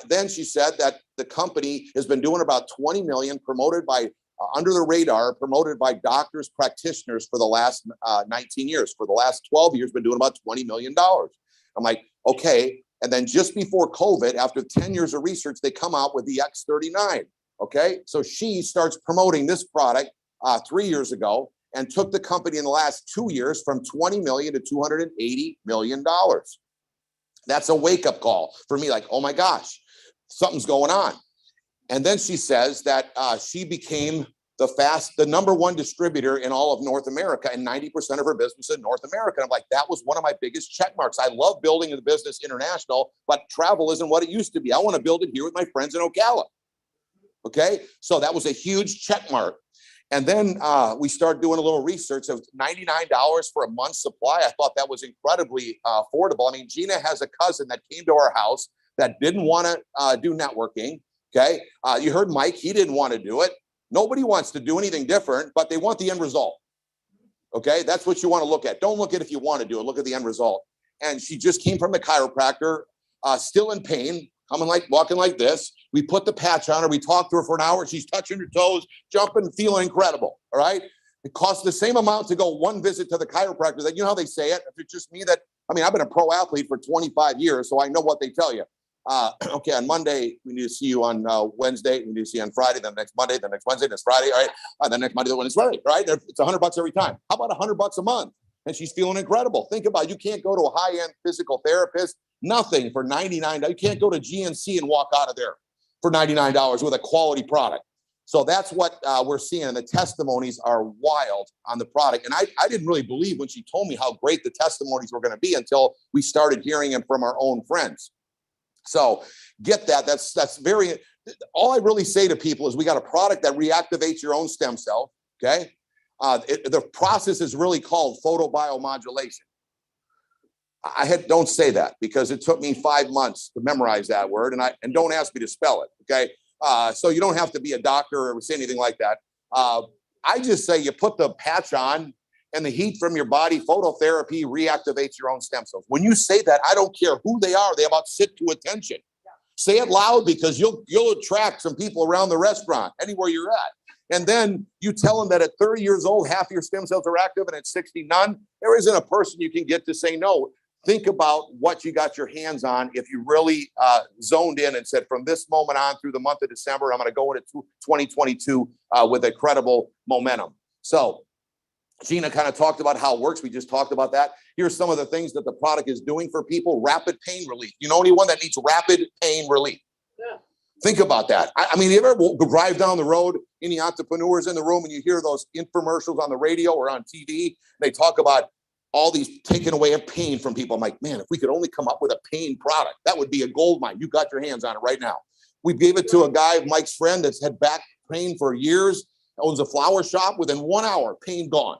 Speaker 8: then she said that the company has been doing about 20 million, promoted by under the radar, promoted by doctors, practitioners for the last 19 years. For the last 12 years, been doing about $20 million. I'm like, okay. And then just before COVID, after 10 years of research, they come out with the X39. Okay, so she starts promoting this product 3 years ago, and took the company in the last 2 years from 20 million to $280 million. That's a wake-up call for me, like, oh my gosh, something's going on. And then she says that she became the number 1 distributor in all of North America, and 90% of her business in North America. And I'm like, that was one of my biggest check marks. I love building the business international, but travel isn't what it used to be. I want to build it here with my friends in Ocala. Okay, so that was a huge check mark. And then we started doing a little research of $99 for a month's supply. I thought that was incredibly affordable. I mean, Gina has a cousin that came to our house that didn't want to do networking. Okay. You heard Mike, he didn't want to do it. Nobody wants to do anything different, but they want the end result. Okay. That's what you want to look at. Don't look at if you want to do it. Look at the end result. And she just came from the chiropractor, still in pain, walking like this. We put the patch on her. We talked to her for an hour. She's touching her toes, jumping, feeling incredible. All right. It costs the same amount to go 1 visit to the chiropractor. That, you know how they say it. If it's just me I've been a pro athlete for 25 years, so I know what they tell you. Okay, on Monday, we need to see you on Wednesday. We need to see you on Friday, then next Monday, then next Wednesday, next Friday. All right. The next Monday, then it's Friday. Right. It's $100 every time. How about $100 a month? and she's feeling incredible. Think about it. You can't go to a high-end physical therapist, nothing for $99. You can't go to GNC and walk out of there for $99 with a quality product. So that's what we're seeing. And the testimonies are wild on the product. And I didn't really believe when she told me how great the testimonies were going to be until we started hearing them from our own friends. So get that. That's very, all I really say to people is we got a product that reactivates your own stem cell. Okay. The process is really called photobiomodulation. Don't say that because it took me 5 months to memorize that word, and don't ask me to spell it. Okay. So you don't have to be a doctor or say anything like that. I just say you put the patch on and the heat from your body, phototherapy reactivates your own stem cells. When you say that, I don't care who they are. They about sit to attention. Yeah. Say it loud because you'll attract some people around the restaurant, anywhere you're at. And then you tell them that at 30 years old, half your stem cells are active, and at 60, none. There isn't a person you can get to say no. Think about what you got your hands on if you really zoned in and said, from this moment on through the month of December, I'm going to go into 2022 with incredible momentum. So Gina kind of talked about how it works. We just talked about that. Here's some of the things that the product is doing for people. Rapid pain relief. You know anyone that needs rapid pain relief? Yeah. Think about that. I mean, you ever drive down the road, any entrepreneurs in the room, and you hear those infomercials on the radio or on TV, they talk about all these taking away of pain from people. I'm like, man, if we could only come up with a pain product, that would be a gold mine. You got your hands on it right now. We gave it to a guy, Mike's friend, that's had back pain for years, owns a flower shop. Within 1 hour, pain gone.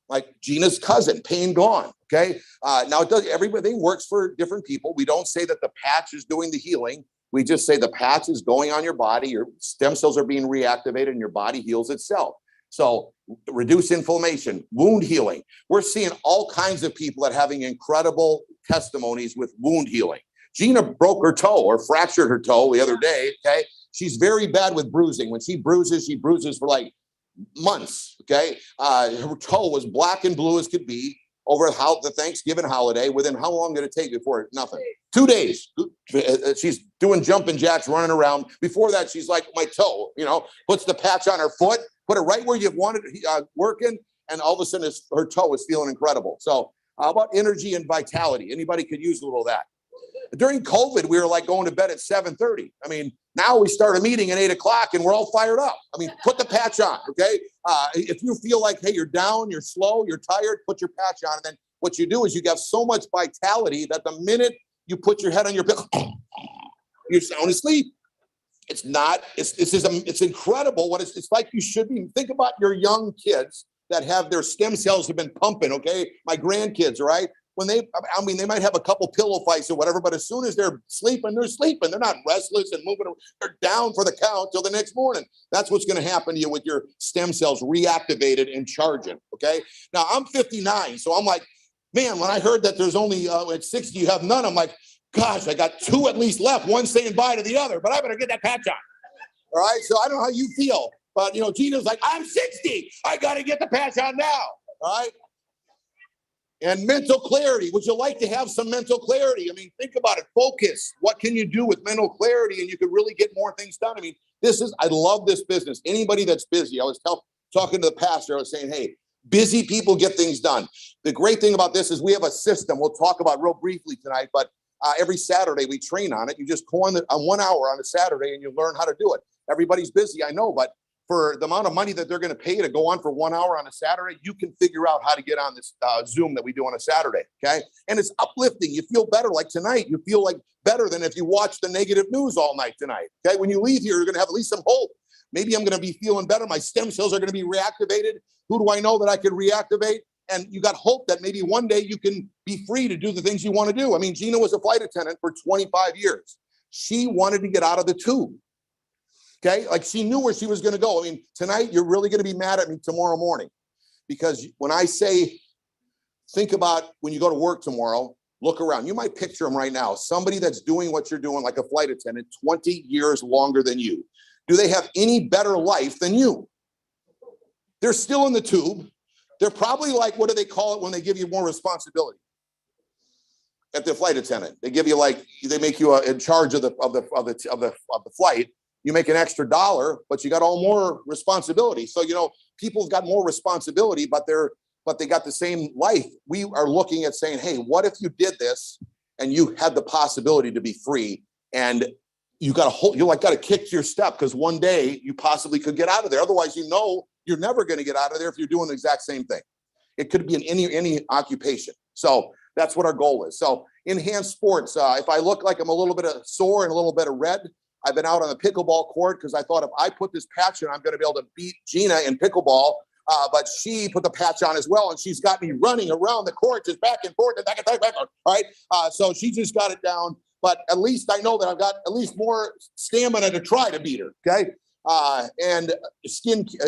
Speaker 8: Like Gina's cousin, pain gone. Okay. Now it does, everything works for different people. We don't say that the patch is doing the healing. We just say the patch is going on your body. Your stem cells are being reactivated and your body heals itself. So reduce inflammation, wound healing. We're seeing all kinds of people that are having incredible testimonies with wound healing. Gina broke her toe or fractured her toe the other day. Okay. She's very bad with bruising. When she bruises for like months. Okay. Her toe was black and blue as could be over the Thanksgiving holiday. Within how long did it take before nothing? 2 days. She's doing jumping jacks, running around. Before that, she's like, my toe, puts the patch on her foot, put it right where you wanted it working. And all of a sudden her toe is feeling incredible. So how about energy and vitality? Anybody could use a little of that. During COVID, we were like going to bed at 7:30. I mean, now we start a meeting at 8 o'clock and we're all fired up. I mean, put the patch on, okay? If you feel like, hey, you're down, you're slow, you're tired, put your patch on. And then what you do is you have so much vitality that the minute you put your head on your pillow, you're sound asleep. It's incredible what it's like you should be. Think about your young kids that have their stem cells have been pumping, okay? My grandkids, right? When they might have a couple pillow fights or whatever, but as soon as they're sleeping, they're sleeping. They're not restless and moving. They're down for the count till the next morning. That's what's going to happen to you with your stem cells reactivated and charging, okay? Now, I'm 59, so I'm like, man, when I heard that there's only at 60, you have none, I'm like, gosh, I got 2 at least left, one saying bye to the other, but I better get that patch on, all right? So I don't know how you feel, but, Gina's like, I'm 60. I got to get the patch on now, all right? And mental clarity. Would you like to have some mental clarity? I mean, think about it. Focus. What can you do with mental clarity? And you could really get more things done. I mean, I love this business. Anybody that's busy, I was talking to the pastor, I was saying, hey, busy people get things done. The great thing about this is we have a system we'll talk about real briefly tonight, but every Saturday we train on it. You just go on 1 hour on a Saturday and you learn how to do it. Everybody's busy, I know, but for the amount of money that they're going to pay to go on for 1 hour on a Saturday, you can figure out how to get on this Zoom that we do on a Saturday, okay? And it's uplifting. You feel better. Like tonight, you feel like better than if you watch the negative news all night tonight, okay? When you leave here, you're going to have at least some hope. Maybe I'm going to be feeling better. My stem cells are going to be reactivated. Who do I know that I can reactivate? And you got hope that maybe one day you can be free to do the things you want to do. I mean, Gina was a flight attendant for 25 years. She wanted to get out of the tube. Okay, like she knew where she was going to go. I mean, tonight you're really going to be mad at me tomorrow morning because when I say, think about when you go to work tomorrow, look around. You might picture them right now. Somebody that's doing what you're doing, like a flight attendant, 20 years longer than you. Do they have any better life than you? They're still in the tube. They're probably like, what do they call it when they give you more responsibility? At the flight attendant, they give you they make you in charge of the flight. You make an extra $1, but you got all more responsibility. So, people have got more responsibility, but they're but they got the same life. We are looking at saying, hey, what if you did this and you had the possibility to be free, and you got to kick your step, because one day you possibly could get out of there. Otherwise, you're never going to get out of there if you're doing the exact same thing. It could be in any occupation. So that's what our goal is. So enhanced sports. If I look like I'm a little bit of sore and a little bit of red, I've been out on the pickleball court because I thought if I put this patch on, I'm going to be able to beat Gina in pickleball. But she put the patch on as well, and she's got me running around the court, just back and forth and back and forth. All right. So she just got it down. But at least I know that I've got at least more stamina to try to beat her. Okay. And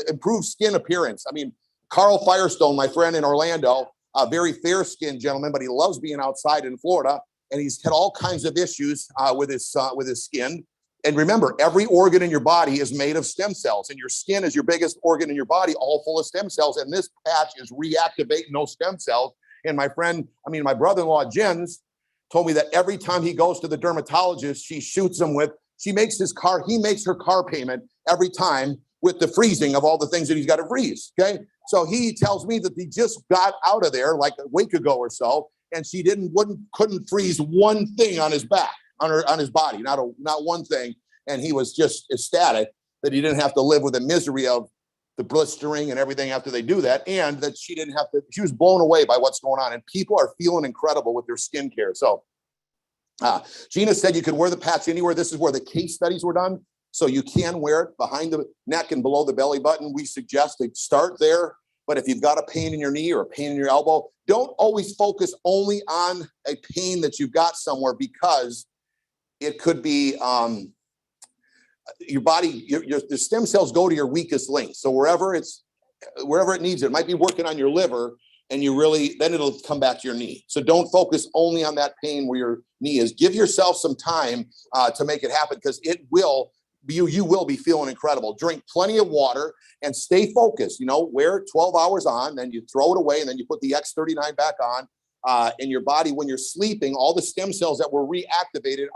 Speaker 8: improved skin appearance. I mean, Carl Firestone, my friend in Orlando, a very fair-skinned gentleman, but he loves being outside in Florida, and he's had all kinds of issues with his skin. And remember, every organ in your body is made of stem cells, and your skin is your biggest organ in your body, all full of stem cells. And this patch is reactivating those stem cells. And my brother-in-law, Jens, told me that every time he goes to the dermatologist, he makes her car payment every time with the freezing of all the things that he's got to freeze. Okay. So he tells me that he just got out of there like a week ago or so, and she couldn't freeze one thing on his back, on his body, not one thing. And he was just ecstatic that he didn't have to live with the misery of the blistering and everything after they do that, and that she was blown away by what's going on. And people are feeling incredible with their skincare. So Gina said you could wear the patch anywhere. This is where the case studies were done. So you can wear it behind the neck and below the belly button. We suggest to start there. But if you've got a pain in your knee or a pain in your elbow, don't always focus only on a pain that you've got somewhere, because it could be your body, the stem cells go to your weakest link. So wherever it needs it might be working on your liver, and then it'll come back to your knee. So don't focus only on that pain where your knee is. Give yourself some time to make it happen, because you will be feeling incredible. Drink plenty of water and stay focused. Wear 12 hours on, then you throw it away, and then you put the X39 back on. In your body, when you're sleeping, all the stem cells that were reactivated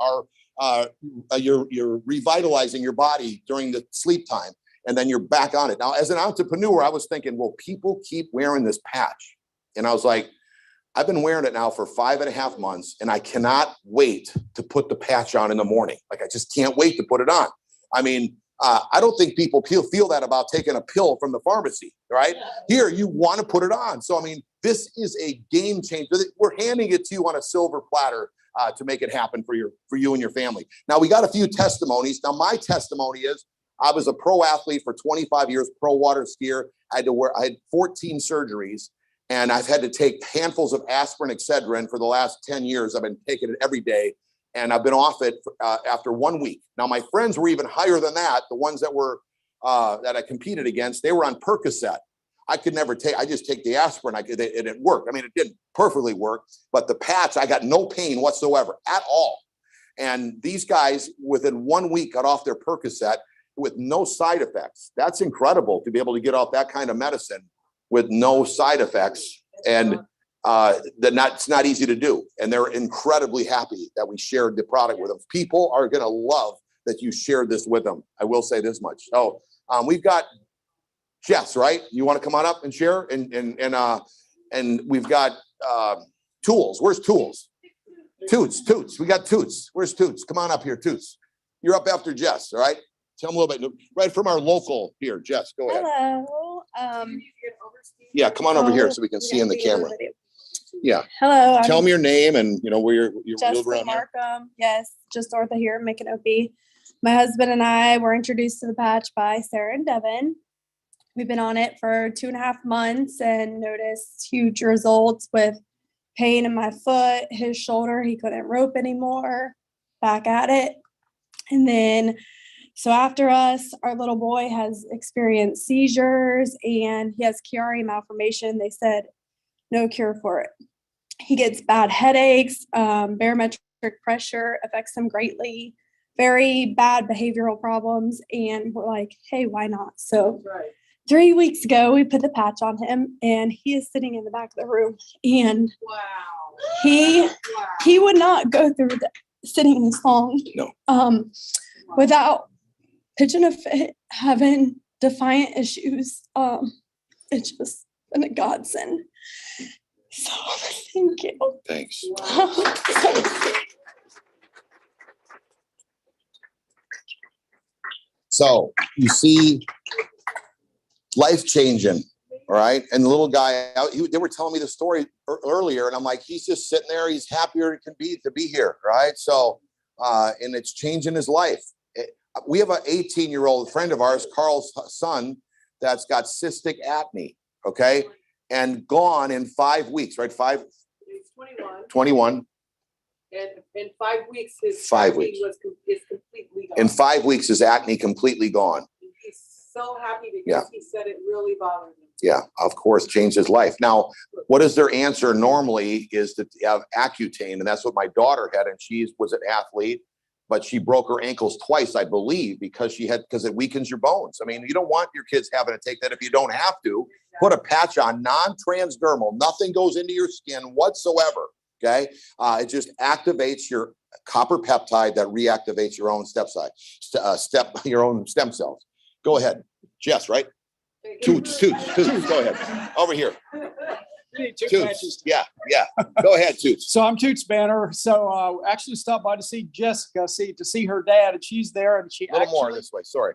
Speaker 8: you're revitalizing your body during the sleep time, and then you're back on it. Now, as an entrepreneur, I was thinking, well, people keep wearing this patch. And I was like, I've been wearing it now for 5.5 months, and I cannot wait to put the patch on in the morning. Like, I just can't wait to put it on. I mean, I don't think people feel that about taking a pill from the pharmacy, right? Here, you want to put it on. So, I mean, this is a game changer. We're handing it to you on a silver platter to make it happen for you and your family. Now, we got a few testimonies. Now, my testimony is I was a pro athlete for 25 years, pro water skier. I had 14 surgeries, and I've had to take handfuls of aspirin, Excedrin for the last 10 years. I've been taking it every day. And I've been off it after 1 week. Now, my friends were even higher than that. The ones that I competed against, they were on Percocet. I could never I just take the aspirin. It worked. I mean, it didn't perfectly work, but the patch, I got no pain whatsoever at all. And these guys, within 1 week, got off their Percocet with no side effects. That's incredible to be able to get off that kind of medicine with no side effects. And it's not easy to do. And they're incredibly happy that we shared the product with them. People are going to love that you shared this with them. I will say this much. So we've got Jess, right? You want to come on up and share? And we've got Tools. Where's Tools? Toots. We got Toots. Where's Toots? Come on up here, Toots. You're up after Jess, all right? Tell them a little bit, right from our local here. Jess, go ahead.
Speaker 9: Hello.
Speaker 8: Yeah, come on over here so we can see in the camera. Yeah.
Speaker 9: Hello.
Speaker 8: Tell me your name and where you live around here.
Speaker 9: Markham. Yes, just north of here, Macon OP. My husband and I were introduced to the patch by Sarah and Devin. We've been on it for 2.5 months and noticed huge results with pain in my foot, his shoulder. He couldn't rope anymore. Back at it. And then, so after us, our little boy has experienced seizures and he has Chiari malformation. They said no cure for it. He gets bad headaches, barometric pressure affects him greatly, very bad behavioral problems. And we're like, hey, why not? So 3 weeks ago, we put the patch on him and he is sitting in the back of the room. And he would not go through sitting this long without pitching a fit, having defiant issues. It just been a godsend. So thank you.
Speaker 8: Thanks. So you see, life changing, all right? And the little guy, they were telling me the story earlier, and I'm like, he's just sitting there. He's happier it can be to be here, right? So, and it's changing his life. We have an 18-year-old friend of ours, Carl's son, that's got cystic acne, okay? And gone in 5 weeks, right?
Speaker 2: He's 21.
Speaker 8: 21.
Speaker 2: And in 5 weeks, his
Speaker 8: 5
Speaker 2: acne
Speaker 8: weeks.
Speaker 2: is completely gone.
Speaker 8: In 5 weeks, his acne completely gone.
Speaker 2: He's so happy because
Speaker 8: Yeah.
Speaker 2: he said it really bothered him.
Speaker 8: Yeah, of course, changed his life. Now, what is their answer normally is to have Accutane, and that's what my daughter had, and she was an athlete, but she broke her ankles twice, I believe, because it weakens your bones. I mean, you don't want your kids having to take that if you don't have to. Put a patch on, non-transdermal, nothing goes into your skin whatsoever, okay? It just activates your copper peptide that reactivates your own your own stem cells. Go ahead, Jess, right? Toots, go ahead. Over here. Toots, yeah. Go ahead, Toots.
Speaker 10: So I'm Toots Banner. So actually stopped by to see Jessica, to see her dad, and she's there, and
Speaker 8: A little more this way, sorry.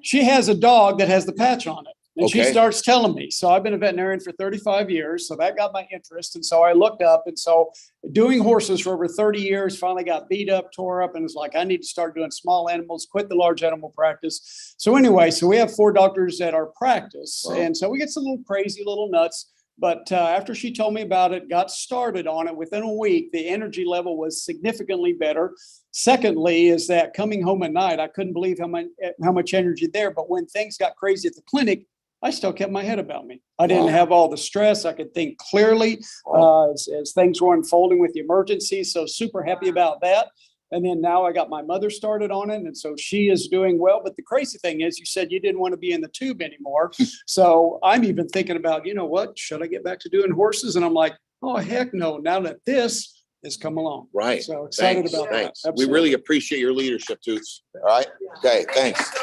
Speaker 10: she has a dog that has the patch on it. And she
Speaker 8: Okay.
Speaker 10: starts telling me. So I've been a veterinarian for 35 years. So that got my interest. And so I looked up, and so doing horses for over 30 years, finally got beat up, tore up, and it's like, I need to start doing small animals, quit the large animal practice. So anyway, so we have 4 doctors at our practice.
Speaker 8: Wow.
Speaker 10: And so we get some little crazy, little nuts. But after she told me about it, got started on it, within a week, the energy level was significantly better. Secondly, is that coming home at night, I couldn't believe how much energy there. But when things got crazy at the clinic, I still kept my head about me. I didn't have all the stress. I could think clearly as things were unfolding with the emergency. So super happy about that. And then now I got my mother started on it. And so she is doing well. But the crazy thing is, you said you didn't want to be in the tube anymore. So I'm even thinking about, you know what, should I get back to doing horses? And I'm like, oh, heck no, now that this has come along.
Speaker 8: Right.
Speaker 10: So excited about
Speaker 8: Thanks.
Speaker 10: that.
Speaker 8: We really appreciate your leadership, Toots. All right. Okay, thanks.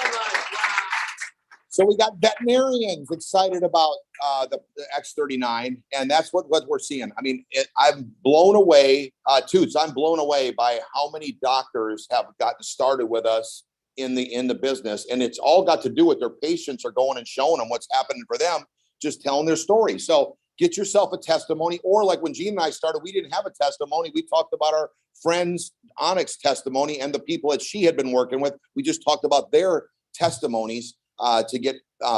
Speaker 8: So we got veterinarians excited about the X39, and that's what we're seeing. I mean, I'm blown away, Toots. I'm blown away by how many doctors have gotten started with us in the business, and it's all got to do with their patients are going and showing them what's happening for them, just telling their story. So get yourself a testimony, or like when Gene and I started, we didn't have a testimony. We talked about our friend's Onyx testimony and the people that she had been working with. We just talked about their testimonies to get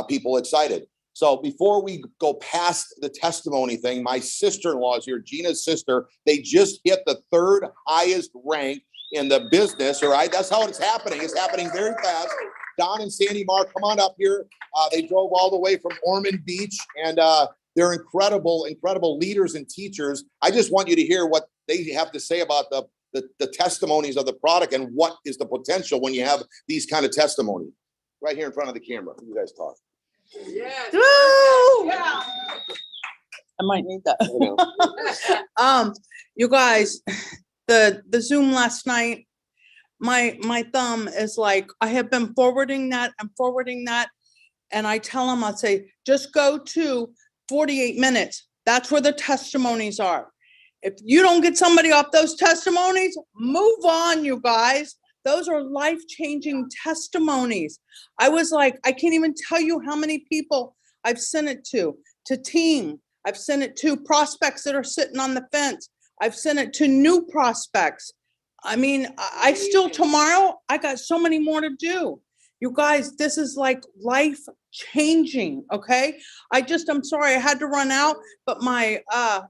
Speaker 8: people excited. So before we go past the testimony thing, my sister-in-law is here, Gina's sister. They just hit the 3rd highest rank in the business, all right? That's how it's happening. It's happening very fast. Don and Sandy Mark, come on up here. They drove all the way from Ormond Beach, and they're incredible leaders and teachers. I just want you to hear what they have to say about the testimonies of the product and what is the potential when you have these kind of testimonies. Right here in front of the camera. You guys talk.
Speaker 5: Yes.
Speaker 11: Woo!
Speaker 5: Yeah.
Speaker 11: I might need that. You guys, the Zoom last night, my thumb is like, I have been forwarding that, and I tell them, I'll say, just go to 48 minutes. That's where the testimonies are. If you don't get somebody off those testimonies, move on, you guys. Those are life-changing testimonies. I was like, I can't even tell you how many people I've sent it to team. I've sent it to prospects that are sitting on the fence. I've sent it to new prospects. I mean, I still tomorrow, I got so many more to do. You guys, this is like life-changing, okay? I'm sorry, I had to run out, but my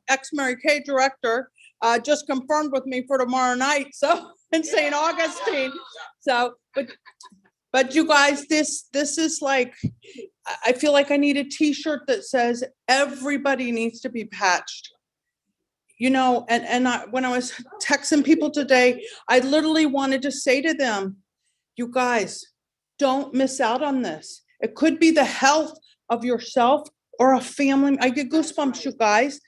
Speaker 11: ex-Mary Kay director just confirmed with me for tomorrow night, so in St. Augustine. So, but you guys, this is like, I feel like I need a t-shirt that says everybody needs to be patched. You know, and when I was texting people today, I literally wanted to say to them, you guys, don't miss out on this. It could be the health of yourself or a family. I get goosebumps, you guys.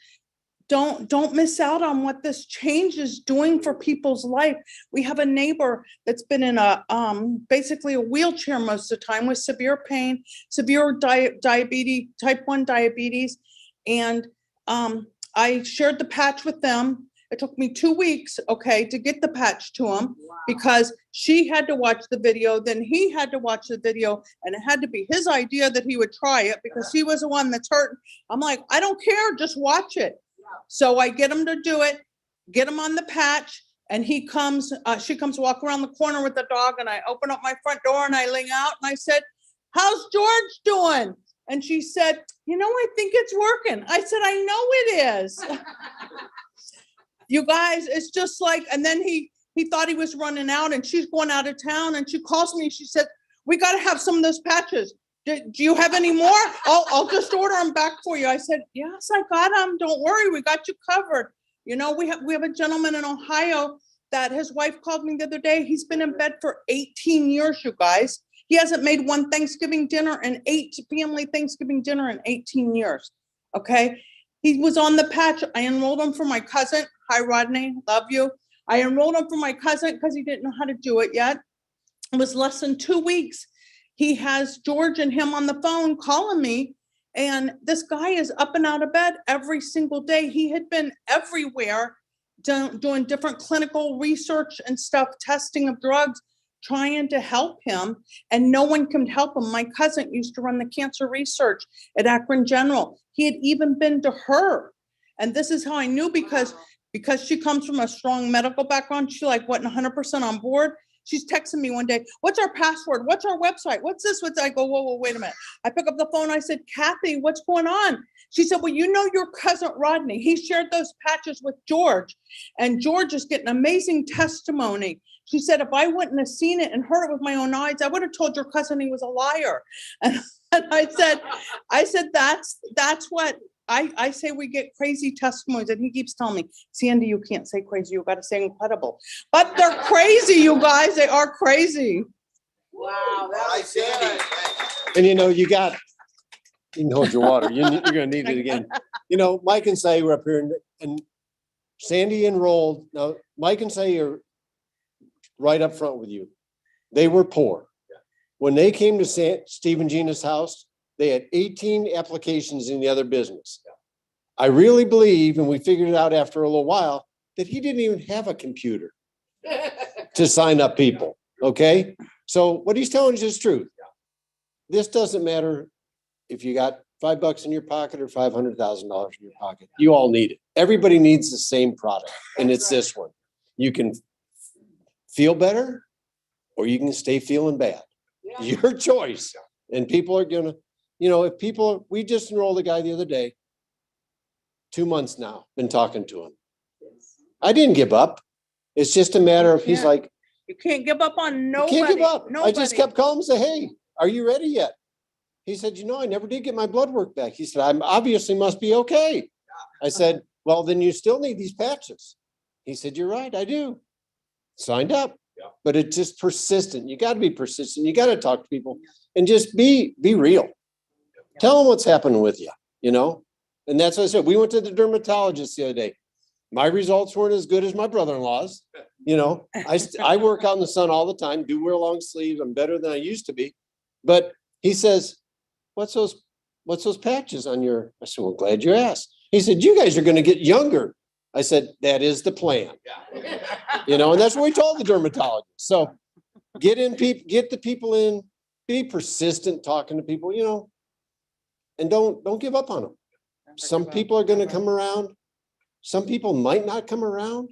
Speaker 11: don't miss out on what this change is doing for people's life. We have a neighbor that's been in a basically a wheelchair most of the time with severe pain, severe diabetes, type 1 diabetes. And I shared the patch with them. It took me 2 weeks, okay, to get the patch to him because she had to watch the video, then he had to watch the video, and it had to be his idea that he would try it because he was the one that's hurt. I'm like, I don't care, just watch it. So I get him to do it, get him on the patch, and he comes, she comes walk around the corner with the dog, and I open up my front door and I lean out and I said, how's George doing? And she said, you know, I think it's working. I said, I know it is. You guys, it's just like, and then he thought he was running out and she's going out of town and she calls me, she said, we got to have some of those patches. Do you have any more? I'll just order them back for you. I said, yes, I got them. Don't worry, we got you covered. You know, we have a gentleman in Ohio that his wife called me the other day. He's been in bed for 18 years, you guys. He hasn't made one Thanksgiving dinner and 8 family Thanksgiving dinner in 18 years. Okay. He was on the patch. I enrolled him for my cousin. Hi, Rodney. Love you. I enrolled him for my cousin because he didn't know how to do it yet. It was less than 2 weeks. He has George and him on the phone calling me. And this guy is up and out of bed every single day. He had been everywhere doing different clinical research and stuff, testing of drugs, trying to help him. And no one can help him. My cousin used to run the cancer research at Akron General. He had even been to her. And this is how I knew because she comes from a strong medical background. She like wasn't 100% on board. She's texting me one day, what's our password? What's our website? What's this? I go, whoa, wait a minute. I pick up the phone. I said, Kathy, what's going on? She said, well, you know your cousin Rodney. He shared those patches with George. And George is getting amazing testimony. She said, if I wouldn't have seen it and heard it with my own eyes, I would have told your cousin he was a liar. And I said, that's what I say. We get crazy testimonies, and he keeps telling me, Sandy, you can't say crazy. You got to say incredible. But they're crazy, you guys. They are crazy.
Speaker 5: Wow, that was good.
Speaker 12: And you can hold your water. You're going to need it again. Mike and Say were up here, and Sandy enrolled. Now, Mike and Say are right up front with you. They were poor. When they came to Steve and Gina's house, they had 18 applications in the other business. I really believe, and we figured it out after a little while, that he didn't even have a computer to sign up people. Okay. So what he's telling you is truth. This doesn't matter if you got $5 in your pocket or $500,000 in your pocket. You all need it. Everybody needs the same product. And it's this one. You can feel better or you can stay feeling bad. Your choice. And people are going to, we just enrolled a guy the other day, 2 months now, been talking to him. I didn't give up. It's just a matter of, he's like,
Speaker 11: you can't give up on nobody.
Speaker 12: You can't give up.
Speaker 11: Nobody.
Speaker 12: I just kept calling him and say, hey, are you ready yet? He said, I never did get my blood work back. He said, I obviously must be okay. I said, well, then you still need these patches. He said, you're right, I do. Signed up. But it's just persistent. You got to be persistent. You got to talk to people and just be real. Tell them what's happening with you, And that's what I said. We went to the dermatologist the other day. My results weren't as good as my brother-in-law's. I work out in the sun all the time, do wear long sleeves. I'm better than I used to be. But he says, what's those patches on your? I said, well, glad you asked. He said, you guys are going to get younger. I said, that is the plan. And that's what we told the dermatologist. So get the people in, be persistent talking to people, and don't give up on them. Some people are going to come around. Some people might not come around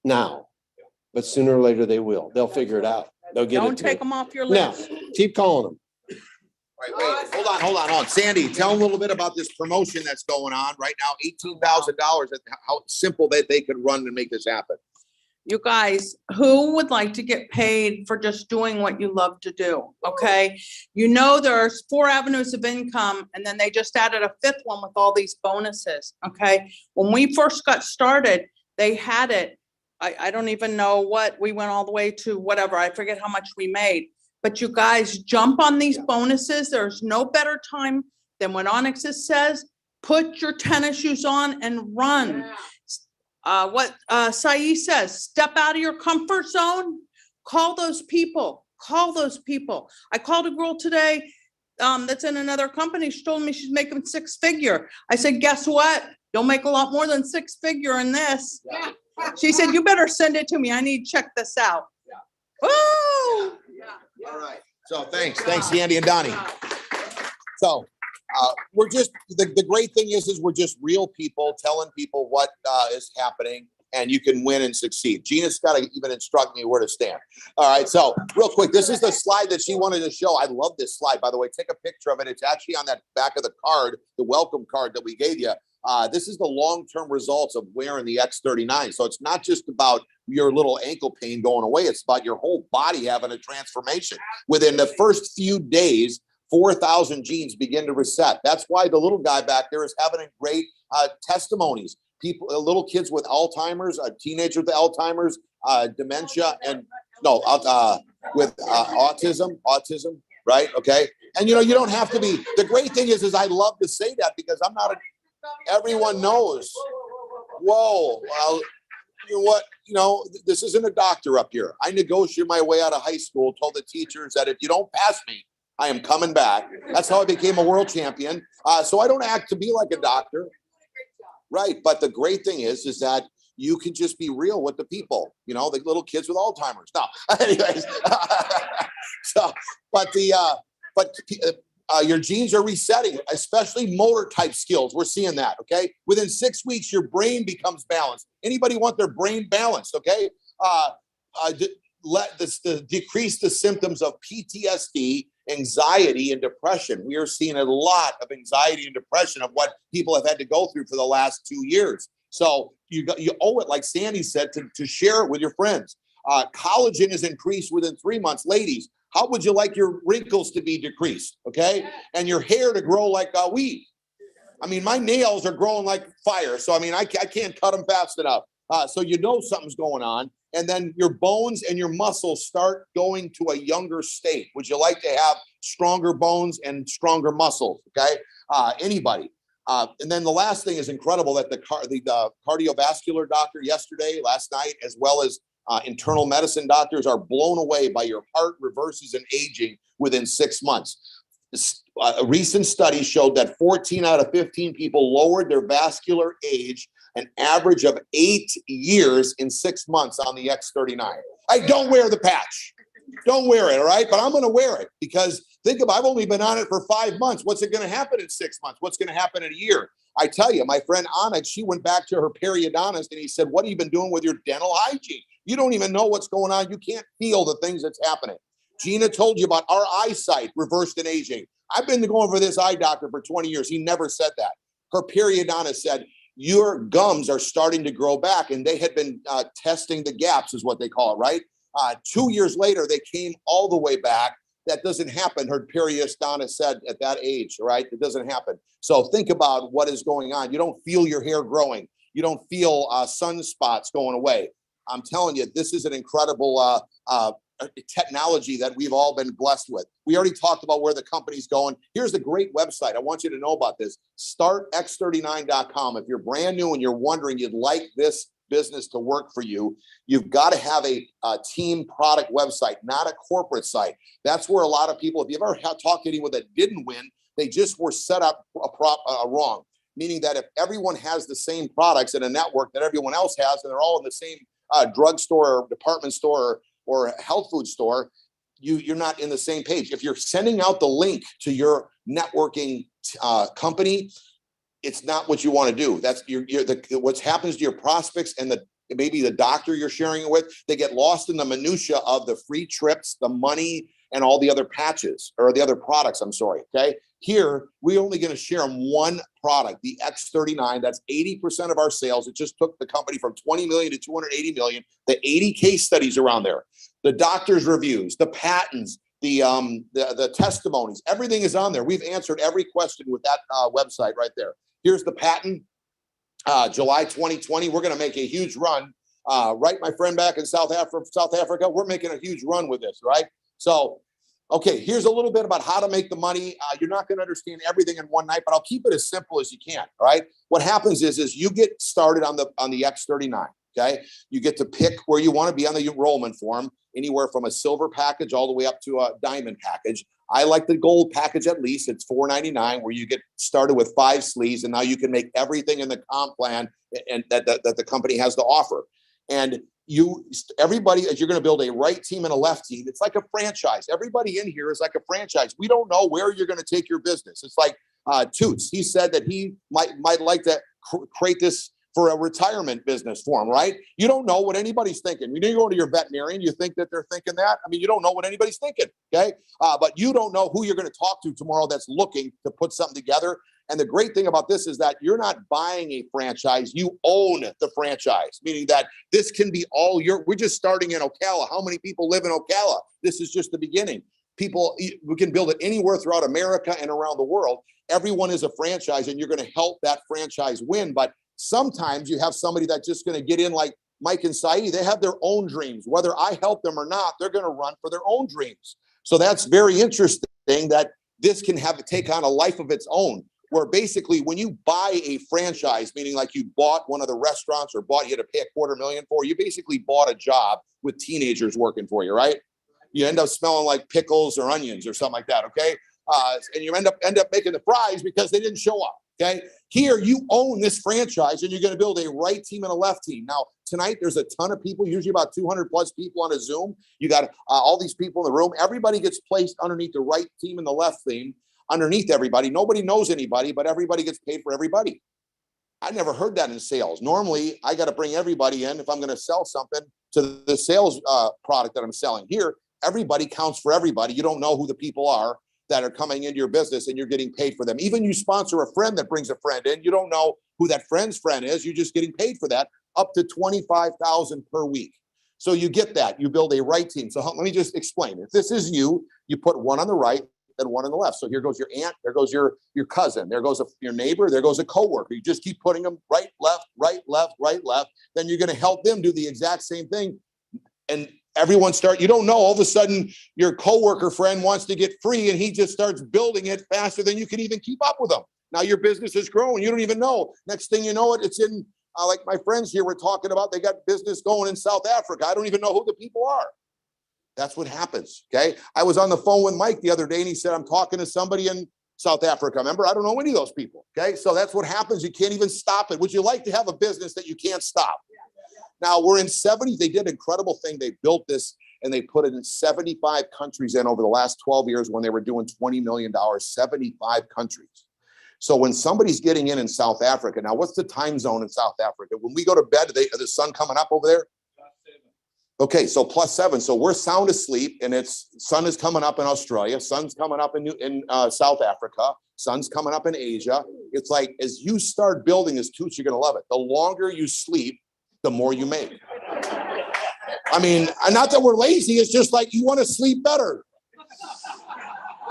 Speaker 12: now, but sooner or later they will. They'll figure it out. They'll get it.
Speaker 11: Don't take them off your list.
Speaker 12: Now, keep calling them.
Speaker 8: Right, wait, hold on. Sandy, tell them a little bit about this promotion that's going on right now. $18,000. How simple that they could run to make this happen.
Speaker 11: You guys, who would like to get paid for just doing what you love to do? Okay. There's 4 avenues of income, and then they just added a 5th one with all these bonuses. Okay. When we first got started, they had it. I don't even know what we went all the way to, whatever. I forget how much we made. But you guys jump on these bonuses. There's no better time than when Onyx says, Put your tennis shoes on and run. What Saeed says, step out of your comfort zone. Call those people. Call those people. I called a girl today that's in another company. She told me she's making 6-figure. I said, guess what? You'll make a lot more than 6-figure in this.
Speaker 8: Yeah.
Speaker 11: She said, you better send it to me. I need to check this out.
Speaker 8: Yeah.
Speaker 11: Woo!
Speaker 8: All right. So thanks, Sandy and Donnie. So we're just the great thing is we're just real people telling people what is happening, and you can win and succeed. Gina's got to even instruct me where to stand. All right. So real quick, this is the slide that she wanted to show. I love this slide, by the way. Take a picture of it. It's actually on that back of the card, the welcome card that we gave you. This is the long-term results of wearing the X39. So it's not just about your little ankle pain going away. It's about your whole body having a transformation. Within the first few days, 4,000 genes begin to reset. That's why the little guy back there is having great testimonies. People, little kids with Alzheimer's, teenagers with Alzheimer's, dementia, and with autism, right? Okay. And you don't have to be. The great thing is I love to say that because I'm not everyone knows. Whoa, well, you know what? This isn't a doctor up here. I negotiated my way out of high school, told the teachers that if you don't pass me, I am coming back. That's how I became a world champion. So I don't act to be like a doctor. Right. But the great thing is that you can just be real with the people, the little kids with Alzheimer's. No, anyways. Your genes are resetting, especially motor type skills. We're seeing that. Okay. Within 6 weeks, your brain becomes balanced. Anybody want their brain balanced? Okay. Decrease the symptoms of PTSD, anxiety, and depression. We are seeing a lot of anxiety and depression of what people have had to go through for the last 2 years. So you owe it, like Sandy said, to share it with your friends. Collagen is increased within 3 months. Ladies, how would you like your wrinkles to be decreased? Okay. And your hair to grow like a weed. I mean, my nails are growing like fire. So, I can't cut them fast enough. So something's going on. And then your bones and your muscles start going to a younger state. Would you like to have stronger bones and stronger muscles? Okay. Anybody. And then the last thing is incredible that the cardiovascular doctor last night, as well as internal medicine doctors are blown away by your heart reverses and aging within 6 months. A recent study showed that 14 out of 15 people lowered their vascular age an average of 8 years in 6 months on the X39. I don't wear the patch. Don't wear it, all right? But I'm going to wear it because think about, I've only been on it for 5 months. What's it going to happen in 6 months? What's going to happen in a year? I tell you, my friend Onyx, she went back to her periodontist and he said, what have you been doing with your dental hygiene? You don't even know what's going on. You can't feel the things that's happening. Gina told you about our eyesight reversed in aging. I've been going for this eye doctor for 20 years. He never said that. Her periodontist said, your gums are starting to grow back. And they had been testing the gaps is what they call it, right? 2 years later, they came all the way back. That doesn't happen. Her periodontist said at that age, right? It doesn't happen. So think about what is going on. You don't feel your hair growing. You don't feel sunspots going away. I'm telling you, this is an incredible technology that we've all been blessed with. We already talked about where the company's going. Here's a great website. I want you to know about this. StartX39.com. If you're brand new and you're wondering you'd like this business to work for you, you've got to have a team product website, not a corporate site. That's where a lot of people, if you've ever talked to anyone that didn't win, they just were set up wrong. Meaning that if everyone has the same products in a network that everyone else has, and they're all in the same drugstore, or department store, or health food store, you're not in the same page. If you're sending out the link to your networking company, it's not what you want to do. That's what happens to your prospects and maybe the doctor you're sharing it with. They get lost in the minutia of the free trips, the money, and all the other patches or the other products. I'm sorry. Okay. Here, we're only going to share them one product, the X39. That's 80% of our sales. It just took the company from 20 million to 280 million. The 80 case studies around there, the doctor's reviews, the patents, the testimonies, everything is on there. We've answered every question with that website right there. Here's the patent, July 2020. We're going to make a huge run, right? My friend back in South Africa, we're making a huge run with this, right? So Okay, here's a little bit about how to make the money. You're not going to understand everything in one night, but I'll keep it as simple as you can. All right. What happens is you get started on the X39. Okay. You get to pick where you want to be on the enrollment form, anywhere from a silver package all the way up to a diamond package. I like the gold package at least. It's $4.99, where you get started with 5 sleeves, and now you can make everything in the comp plan and that the company has to offer. And everybody, as you're going to build a right team and a left team, it's like a franchise. Everybody in here is like a franchise. We don't know where you're going to take your business. It's like Toots. He said that he might like to create this for a retirement business for him, right? You don't know what anybody's thinking. You go to your veterinarian, you think that they're thinking that. I mean, you don't know what anybody's thinking, okay? But you don't know who you're going to talk to tomorrow that's looking to put something together. And the great thing about this is that you're not buying a franchise, you own the franchise, meaning that this can be all we're just starting in Ocala. How many people live in Ocala? This is just the beginning. We can build it anywhere throughout America and around the world. Everyone is a franchise, and you're going to help that franchise win. But sometimes you have somebody that's just going to get in, like Mike and Saeed. They have their own dreams. Whether I help them or not, they're going to run for their own dreams. So that's very interesting that this can take on a life of its own, where basically when you buy a franchise, meaning like you bought one of the restaurants or you had to pay $250,000 for, you basically bought a job with teenagers working for you, right? You end up smelling like pickles or onions or something like that, okay? And you end up making the fries because they didn't show up, okay? Here, you own this franchise, and you're going to build a right team and a left team. Now, tonight, there's a ton of people, usually about 200 plus people on a Zoom. You got all these people in the room. Everybody gets placed underneath the right team and the left team. Underneath everybody, nobody knows anybody, but everybody gets paid for everybody. I never heard that in sales. Normally, I got to bring everybody in if I'm going to sell something to the sales product that I'm selling. Here, everybody counts for everybody. You don't know who the people are that are coming into your business, and you're getting paid for them. Even you sponsor a friend that brings a friend in, you don't know who that friend's friend is. You're just getting paid for that, up to $25,000 per week. So you get that. You build a right team. So let me just explain. If this is you put one on the right and one on the left. So here goes your aunt, there goes your cousin, there goes your neighbor, there goes a coworker. You just keep putting them right, left, right, left, right, left. Then you're going to help them do the exact same thing. And you don't know, all of a sudden your coworker friend wants to get free, and he just starts building it faster than you can even keep up with them. Now your business is growing. You don't even know. Next thing you know, it's in, like my friends here were talking about, they got business going in South Africa. I don't even know who the people are. That's what happens, okay? I was on the phone with Mike the other day, and he said, I'm talking to somebody in South Africa. Remember, I don't know any of those people, okay? So that's what happens. You can't even stop it. Would you like to have a business that you can't stop? Now, we're in 70. They did an incredible thing. They built this, and they put it in 75 countries over the last 12 years when they were doing $20 million, 75 countries. So when somebody's getting in South Africa, now what's the time zone in South Africa? When we go to bed, the sun coming up over there? Okay, so +7. So we're sound asleep, and sun is coming up in Australia, sun's coming up in South Africa, sun's coming up in Asia. It's like, as you start building this, Toots, you're going to love it. The longer you sleep, the more you make. I mean, not that we're lazy. It's just like you want to sleep better.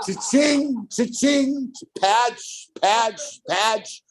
Speaker 8: Cha-ching, cha-ching, patch, patch, patch.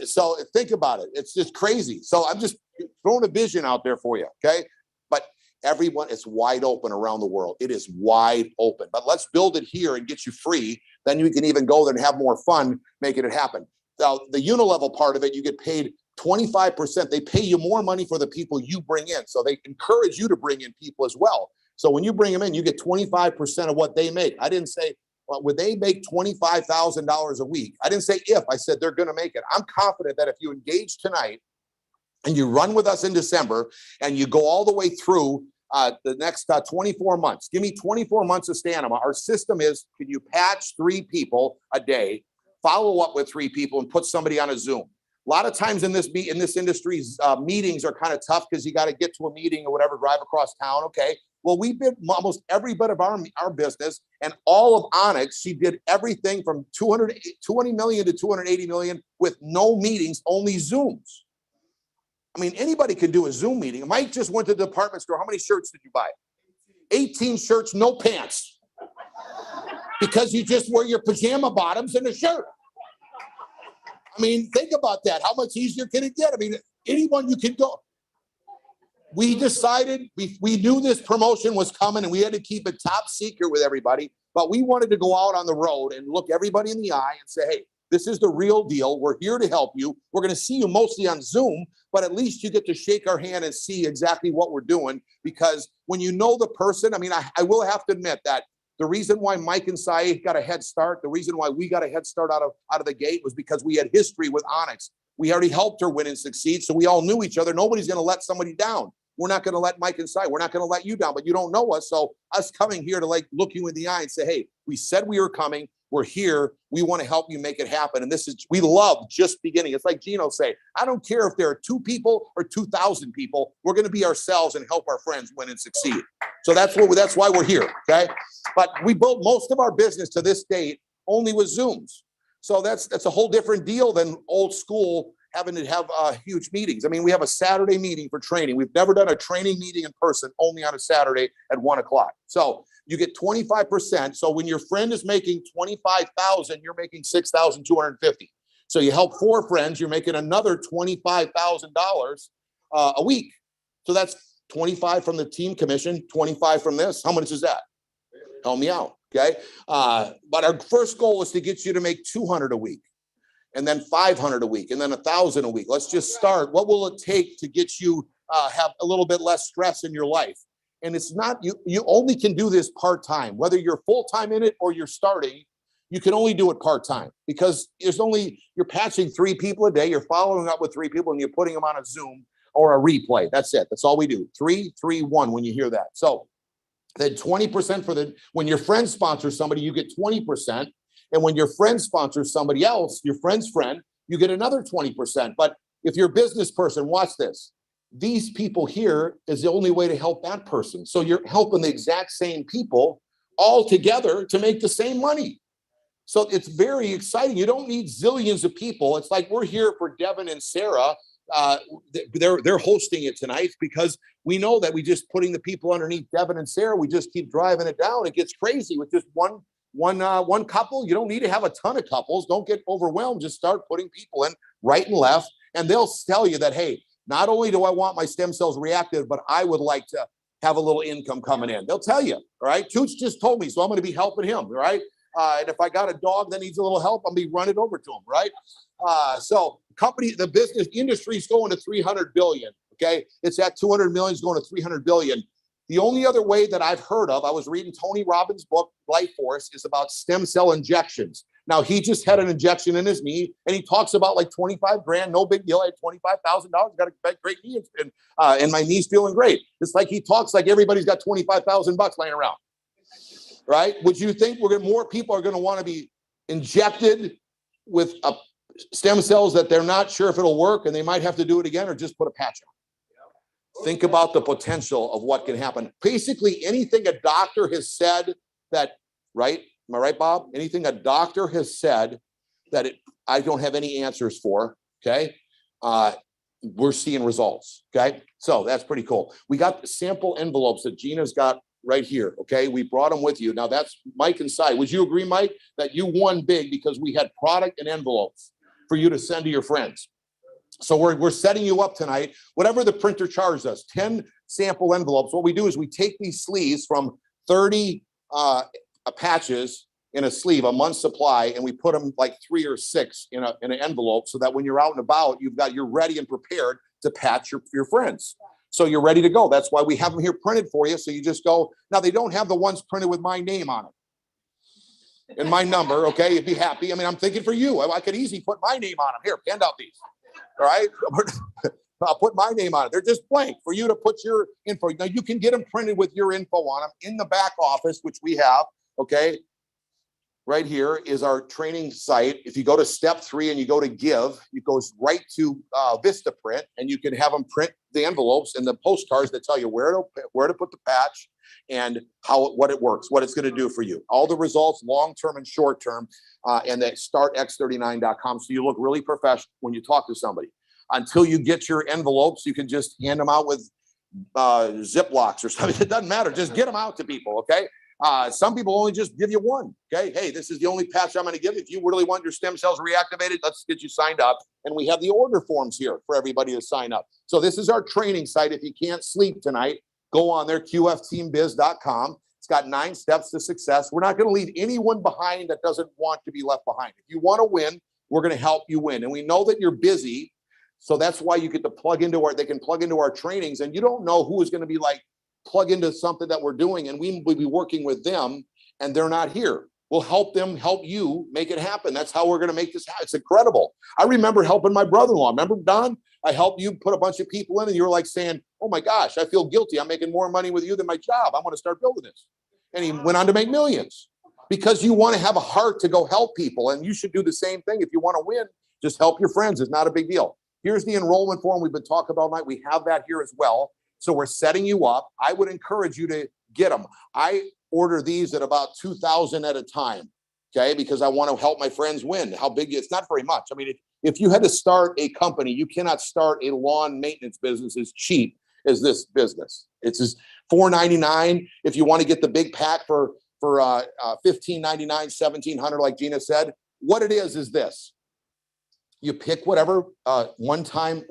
Speaker 8: So think about it. It's just crazy. So I'm just throwing a vision out there for you, okay? But everyone, it's wide open around the world. It is wide open. But let's build it here and get you free. Then you can even go there and have more fun making it happen. Now, the unilevel part of it, you get paid 25%. They pay you more money for the people you bring in. So they encourage you to bring in people as well. So when you bring them in, you get 25% of what they make. I didn't say, well, would they make $25,000 a week? I didn't say if, I said they're going to make it. I'm confident that if you engage tonight and you run with us in December and you go all the way through the next 24 months, give me 24 months of stamina. Our system is, can you patch 3 people a day, follow up with 3 people, and put somebody on a Zoom? A lot of times in this industry, meetings are kind of tough because you got to get to a meeting or whatever, drive across town. Okay. Well, we did almost every bit of our business, and all of Onyx, she did everything from 20 million to 280 million with no meetings, only Zooms. I mean, anybody can do a Zoom meeting. Mike just went to the department store. How many shirts did you buy? 18 shirts, no pants. Because you just wear your pajama bottoms and a shirt. I mean, think about that. How much easier can it get? I mean, anyone you can go. We decided, we knew this promotion was coming and we had to keep it top secret with everybody, but we wanted to go out on the road and look everybody in the eye and say, hey, this is the real deal. We're here to help you. We're going to see you mostly on Zoom, but at least you get to shake our hand and see exactly what we're doing. Because when you know the person, I mean, I will have to admit that the reason why Mike and Sai got a head start, the reason why we got a head start out of the gate was because we had history with Onyx. We already helped her win and succeed, so we all knew each other. Nobody's going to let somebody down. We're not going to let Mike and Sai. We're not going to let you down, but you don't know us. So us coming here to like look you in the eye and say, hey, we said we were coming. We're here. We want to help you make it happen. And this is, we love just beginning. It's like Gino say, I don't care if there are 2 people or 2,000 people. We're going to be ourselves and help our friends win and succeed. So that's why we're here. Okay. But we built most of our business to this date only with Zooms. So that's a whole different deal than old school having to have huge meetings. I mean, we have a Saturday meeting for training. We've never done a training meeting in person, only on a Saturday at 1 o'clock. So you get 25%. So when your friend is making 25,000, you're making 6,250. So you help 4 friends, you're making another $25,000 a week. So that's 25 from the team commission, 25 from this. How much is that? Help me out. Okay. But our first goal is to get you to make 200 a week, and then 500 a week, and then 1,000 a week. Let's just start. What will it take to get you have a little bit less stress in your life? And it's not, you only can do this part-time, whether you're full-time in it or you're starting, you can only do it part-time because you're patching 3 people a day. You're following up with 3 people and you're putting them on a Zoom or a replay. That's it. That's all we do. 3, 3, 1 when you hear that. So then 20% when your friend sponsors somebody, you get 20%. And when your friend sponsors somebody else, your friend's friend, you get another 20%. But if you're a business person, watch this. These people here is the only way to help that person. So you're helping the exact same people all together to make the same money. So it's very exciting. You don't need zillions of people. It's like we're here for Devin and Sarah. They're hosting it tonight because we know that we just putting the people underneath Devin and Sarah. We just keep driving it down. It gets crazy with just one couple. You don't need to have a ton of couples. Don't get overwhelmed. Just start putting people in right and left, and they'll tell you that, hey, not only do I want my stem cells reactive, but I would like to have a little income coming in. They'll tell you, all right? Toots just told me, so I'm going to be helping him, right? And if I got a dog that needs a little help, I'll be running over to him, right? So the business industry is going to 300 billion, okay? It's at 200 million, it's going to 300 billion. The only other way that I've heard of, I was reading Tony Robbins' book, Life Force, is about stem cell injections. Now, he just had an injection in his knee, and he talks about like 25 grand, no big deal. I had $25,000, got a great knee, and my knee's feeling great. It's like he talks like everybody's got 25,000 bucks laying around, right? Would you think more people are going to want to be injected with stem cells that they're not sure if it'll work, and they might have to do it again, or just put a patch on? Think about the potential of what can happen. Basically, anything a doctor has said that, right? Am I right, Bob? Anything a doctor has said that I don't have any answers for, okay? We're seeing results, okay? So that's pretty cool. We got the sample envelopes that Gina's got right here, okay? We brought them with you. Now that's Mike and Sai. Would you agree, Mike, that you won big because we had product and envelopes for you to send to your friends? So we're setting you up tonight. Whatever the printer charges us, 10 sample envelopes. What we do is we take these sleeves from 30 patches in a sleeve, a month's supply, and we put them like 3 or 6 in an envelope so that when you're out and about, you're ready and prepared to patch your friends. So you're ready to go. That's why we have them here printed for you. So you just go. Now they don't have the ones printed with my name on it and my number. Okay, you'd be happy. I mean, I'm thinking for you. I could easily put my name on them. Here, hand out these. All right. I'll put my name on it. They're just blank for you to put your info. Now you can get them printed with your info on them in the back office, which we have. Okay. Right here is our training site. If you go to step 3 and you go to give, it goes right to VistaPrint, and you can have them print the envelopes and the postcards that tell you where to put the patch and what it works, what it's going to do for you. All the results, long-term and short-term, and at startx39.com. So you look really professional when you talk to somebody. Until you get your envelopes, you can just hand them out with Ziplocs or something. It doesn't matter. Just get them out to people, okay? Some people only just give you one. Okay. Hey, this is the only patch I'm going to give. If you really want your stem cells reactivated, let's get you signed up. And we have the order forms here for everybody to sign up. So this is our training site. If you can't sleep tonight, go on there, qfteambiz.com. It's got 9 steps to success. We're not going to leave anyone behind that doesn't want to be left behind. If you want to win, we're going to help you win. And we know that you're busy. So that's why you get to they can plug into our trainings, and you don't know who is going to be like, plug into something that we're doing, and we will be working with them and they're not here. We'll help them help you make it happen. That's how we're going to make this happen. It's incredible. I remember helping my brother-in-law. Remember, Don? I helped you put a bunch of people in, and you were like saying, oh my gosh, I feel guilty. I'm making more money with you than my job. I'm going to start building this. And he went on to make millions because you want to have a heart to go help people. And you should do the same thing. If you want to win, just help your friends. It's not a big deal. Here's the enrollment form we've been talking about all night. We have that here as well. So we're setting you up. I would encourage you to get them. I order these at about 2,000 at a time, okay? Because I want to help my friends win. How big? It's not very much. I mean, if you had to start a company, you cannot start a lawn maintenance business as cheap as this business. It's just $4.99. If you want to get the big pack for $15.99, $1,700, like Gina said, what it is this. You pick whatever one-time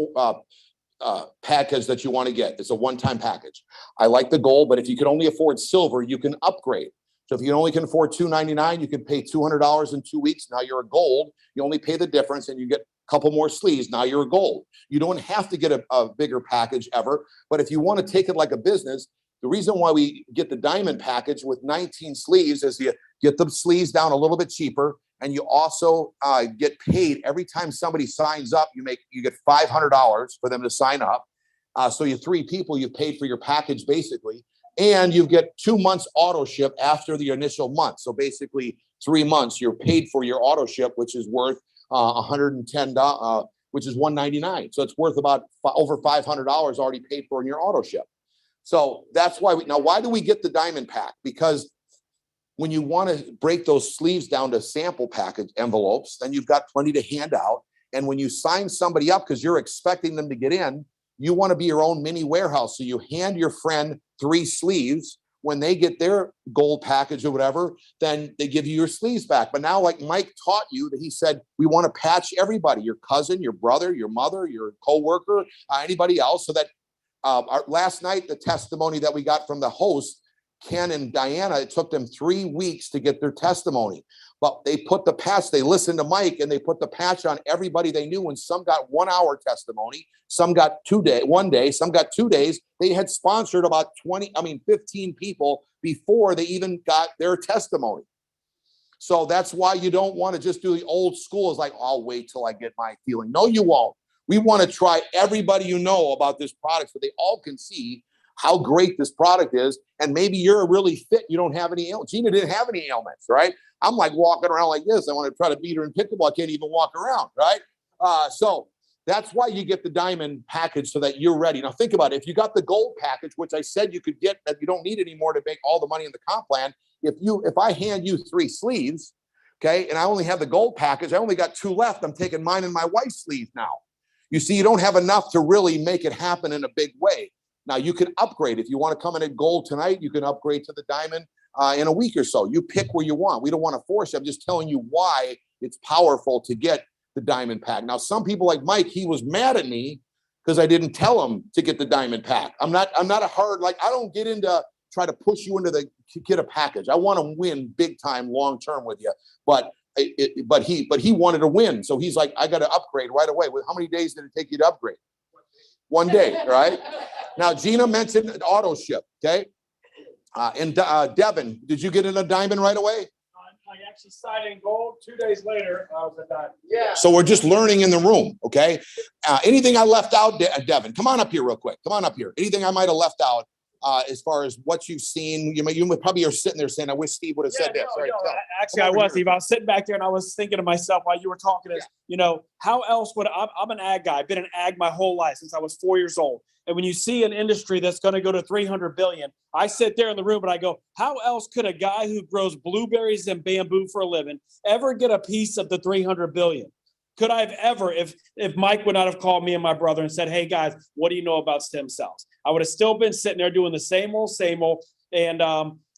Speaker 8: package that you want to get. It's a one-time package. I like the gold, but if you can only afford silver, you can upgrade. So if you only can afford $299, you can pay $200 in 2 weeks. Now you're a gold. You only pay the difference and you get a couple more sleeves. Now you're a gold. You don't have to get a bigger package ever. But if you want to take it like a business, the reason why we get the diamond package with 19 sleeves is you get the sleeves down a little bit cheaper. And you also get paid every time somebody signs up. You get $500 for them to sign up. So you 3 people, you've paid for your package basically, and you get 2 months auto ship after the initial month. So basically 3 months, you're paid for your auto ship, which is worth $110, which is $199. So it's worth about over $500 already paid for in your auto ship. So that's why why do we get the diamond pack? Because when you want to break those sleeves down to sample package envelopes, then you've got plenty to hand out. And when you sign somebody up, because you're expecting them to get in, you want to be your own mini warehouse. So you hand your friend 3 sleeves. When they get their gold package or whatever, then they give you your sleeves back. But now, like Mike taught you, that he said, we want to patch everybody, your cousin, your brother, your mother, your coworker, anybody else. So that last night, the testimony that we got from the host, Ken and Diana, it took them 3 weeks to get their testimony, but they put the patch, they listened to Mike and they put the patch on everybody they knew. And some got 1 hour testimony, some got 1 day, some got 2 days. They had sponsored about 15 people before they even got their testimony. So that's why you don't want to just do the old school. Is like, I'll wait till I get my feeling. No, you won't. We want to try everybody you know about this product so they all can see how great this product is. And maybe you're really fit. You don't have any ailments. Gina didn't have any ailments, right? I'm like walking around like this. I want to try to beat her in pickleball. I can't even walk around, right? So that's why you get the diamond package so that you're ready. Now think about it. If you got the gold package, which I said you could get, that you don't need anymore to make all the money in the comp plan. If I hand you 3 sleeves, okay, and I only have the gold package, I only got 2 left. I'm taking mine and my wife's sleeve now. You see, you don't have enough to really make it happen in a big way. Now you can upgrade. If you want to come in at gold tonight, you can upgrade to the diamond in a week or so. You pick where you want. We don't want to force you. I'm just telling you why it's powerful to get the diamond pack. Now, some people like Mike, he was mad at me because I didn't tell him to get the diamond pack. I'm not a hard, like, I don't get into try to push you into to get a package. I want to win big time, long term with you. But he wanted to win. So he's like, I got to upgrade right away. How many days did it take you to upgrade? 1 day, right? Now, Gina mentioned auto ship, okay? And Devin, did you get in a diamond right away?
Speaker 3: I actually signed in gold. 2 days later, I was a diamond.
Speaker 8: Yeah. So we're just learning in the room, okay? Anything I left out, Devin, come on up here real quick. Come on up here. Anything I might have left out as far as what you've seen? You probably are sitting there saying, I wish Steve would have said this. Right?
Speaker 3: Actually, I was, Steve. I was sitting back there and I was thinking to myself while you were talking, how else would I'm an ag guy. I've been an ag my whole life since I was 4 years old. And when you see an industry that's going to go to 300 billion, I sit there in the room and I go, how else could a guy who grows blueberries and bamboo for a living ever get a piece of the 300 billion? Could I have ever, if Mike would not have called me and my brother and said, hey guys, what do you know about stem cells? I would have still been sitting there doing the same old. And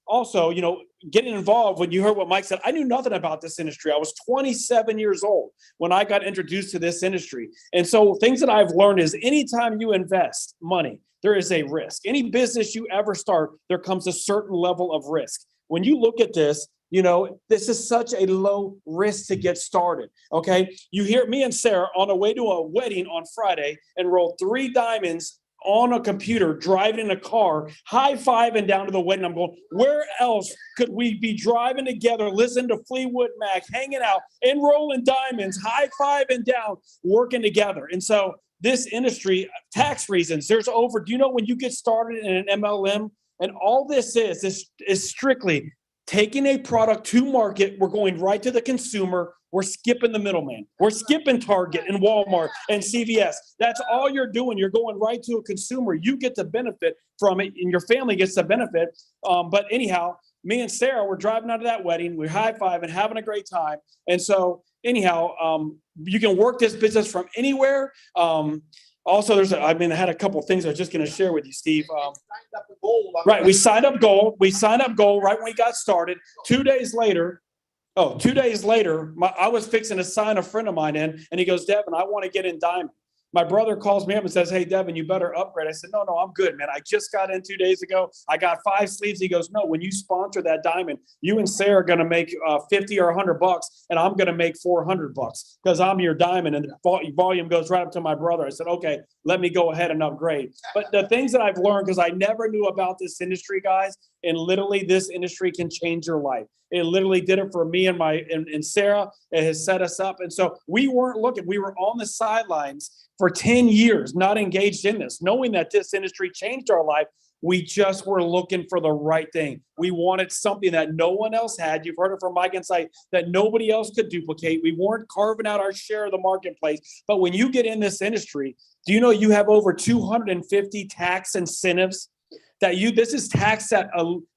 Speaker 3: also, you know, getting involved, when you heard what Mike said, I knew nothing about this industry. I was 27 years old when I got introduced to this industry. And so things that I've learned is anytime you invest money, there is a risk. Any business you ever start, there comes a certain level of risk. When you look at this, you know, this is such a low risk to get started. Okay. You hear me and Sarah on the way to a wedding on Friday and rolled 3 diamonds on a computer, driving in a car, high-fiving down to the wedding. I'm going, where else could we be driving together, listening to Fleetwood Mac, hanging out, and rolling diamonds, high-fiving down, working together? And so this industry, tax reasons, do you know when you get started in an MLM, and all this is strictly taking a product to market, we're going right to the consumer, we're skipping the middleman. We're skipping Target and Walmart and CVS. That's all you're doing. You're going right to a consumer. You get the benefit from it and your family gets the benefit. But anyhow, me and Sarah were driving out of that wedding. We're high-fiving, having a great time. And so anyhow, you can work this business from anywhere. Also, I had a couple of things I was just going to share with you, Steve. Right, we signed up gold. We signed up gold right when we got started. 2 days later, I was fixing to sign a friend of mine in, and he goes, Devin, I want to get in diamond. My brother calls me up and says, hey, Devin, you better upgrade. I said, no, I'm good, man. I just got in 2 days ago. I got 5 sleeves. He goes, no, when you sponsor that diamond, you and Sarah are going to make 50 or $100, and I'm going to make $400 because I'm your diamond. And the volume goes right up to my brother. I said, okay, let me go ahead and upgrade. But the things that I've learned, because I never knew about this industry, guys, and literally this industry can change your life. It literally did it for me and Sarah. It has set us up. And so we weren't looking. We were on the sidelines for 10 years, not engaged in this, knowing that this industry changed our life. We just were looking for the right thing. We wanted something that no one else had. You've heard it from Mike and Sight, that nobody else could duplicate. We weren't carving out our share of the marketplace. But when you get in this industry, do you know you have over 250 tax incentives? This is taxed at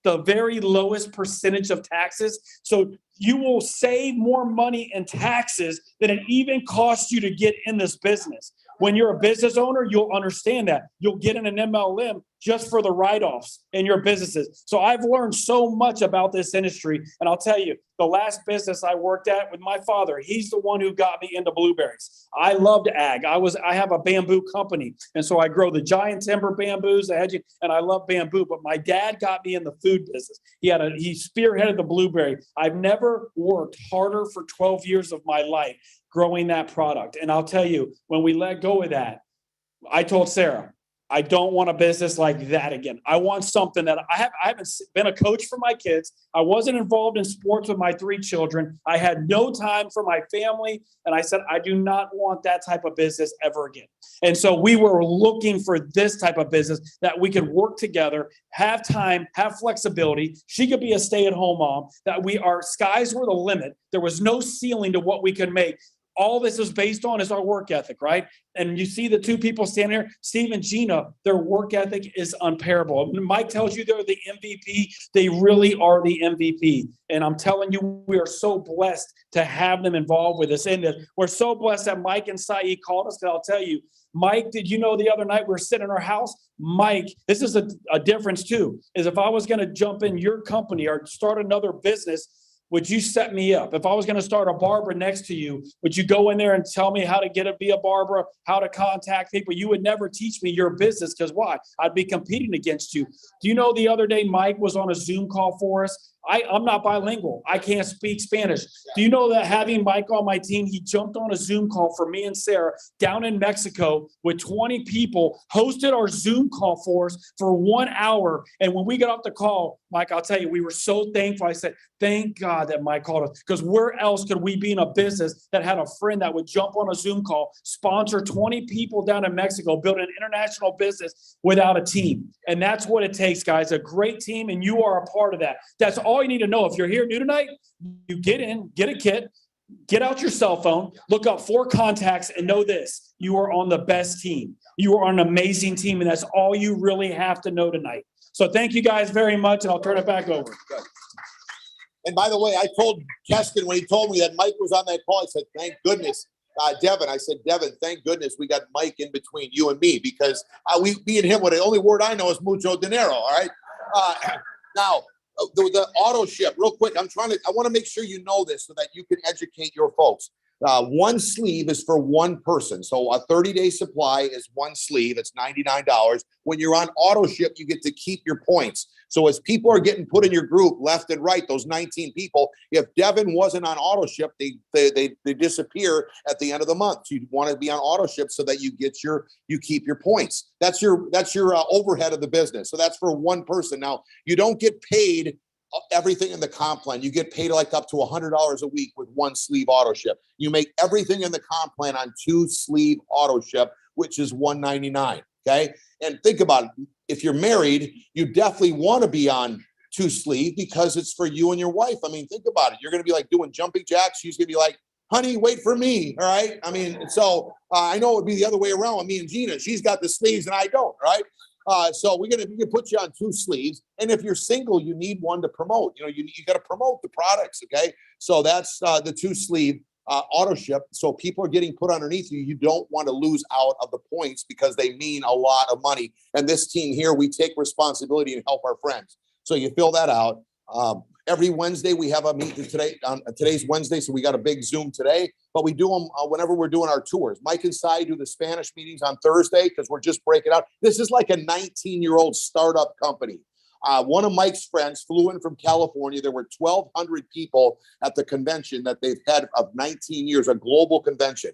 Speaker 3: the very lowest percentage of taxes. So you will save more money in taxes than it even costs you to get in this business. When you're a business owner, you'll understand that. You'll get in an MLM just for the write-offs in your businesses. So I've learned so much about this industry. And I'll tell you, the last business I worked at with my father, he's the one who got me into blueberries. I loved ag. I have a bamboo company. And so I grow the giant timber bamboos, and I love bamboo. But my dad got me in the food business. He spearheaded the blueberry. I've never worked harder for 12 years of my life growing that product. And I'll tell you, when we let go of that, I told Sarah, I don't want a business like that again. I want something that I haven't been a coach for my kids. I wasn't involved in sports with my 3 children. I had no time for my family. And I said, I do not want that type of business ever again. And so we were looking for this type of business that we could work together, have time, have flexibility. She could be a stay-at-home mom, that our skies were the limit. There was no ceiling to what we could make. All this is based on is our work ethic, right? And you see the 2 people standing here, Steve and Gina, their work ethic is unparalleled. Mike tells you they're the MVP. They really are the MVP. And I'm telling you, we are so blessed to have them involved with us in this. We're so blessed that Mike and Saeed called us. And I'll tell you, Mike, did you know the other night we were sitting in our house? Mike, this is a difference too, is if I was going to jump in your company or start another business, would you set me up? If I was going to start a barber next to you, would you go in there and tell me how to be a barber, how to contact people? You would never teach me your business, because why? I'd be competing against you. Do you know the other day Mike was on a Zoom call for us? I'm not bilingual. I can't speak Spanish. Do you know that having Mike on my team, he jumped on a Zoom call for me and Sarah down in Mexico with 20 people, hosted our Zoom call for us for 1 hour. And when we got off the call, Mike, I'll tell you, we were so thankful. I said, thank God that Mike called us, because where else could we be in a business that had a friend that would jump on a Zoom call, sponsor 20 people down in Mexico, build an international business without a team? And that's what it takes, guys, a great team. And you are a part of that. That's all you need to know. If you're here new tonight, you get in, get a kit, get out your cell phone, look up 4 contacts, and know this: you are on the best team. You are on an amazing team, and that's all you really have to know tonight. So thank you guys very much, and I'll turn it back over.
Speaker 8: And by the way, I told Keston when he told me that Mike was on that call, I said, thank goodness. Devin, I said, Devin, thank goodness we got Mike in between you and me, because me and him, the only word I know is mucho dinero, all right? Now, the auto ship, real quick. I want to make sure you know this so that you can educate your folks. One sleeve is for one person. So a 30-day supply is one sleeve. It's $99. When you're on auto ship, you get to keep your points. So as people are getting put in your group left and right, those 19 people, if Devin wasn't on auto ship, they disappear at the end of the month. So you want to be on auto ship so that you keep your points. That's your overhead of the business. So that's for one person. Now you don't get paid everything in the comp plan. You get paid like up to $100 a week with one sleeve auto ship. You make everything in the comp plan on 2 sleeve auto ship, which is $199. Okay. And think about it. If you're married, you definitely want to be on 2 sleeve because it's for you and your wife. I mean, think about it. You're going to be like doing jumping jacks. She's going to be like, honey, wait for me. All right. I mean, so I know it would be the other way around with me and Gina. She's got the sleeves and I don't. Right. So we can put you on 2 sleeves. And if you're single, you need one to promote. You got to promote the products. Okay. So that's the 2 sleeve auto ship. So people are getting put underneath you. You don't want to lose out of the points because they mean a lot of money. And this team here, we take responsibility and help our friends. So you fill that out. Every Wednesday we have a meeting today. Today's Wednesday, so we got a big Zoom today. But we do them whenever we're doing our tours. Mike and Cy do the Spanish meetings on Thursday because we're just breaking out. This is like a 19-year-old startup company. One of Mike's friends flew in from California. There were 1,200 people at the convention that they've had of 19 years, a global convention.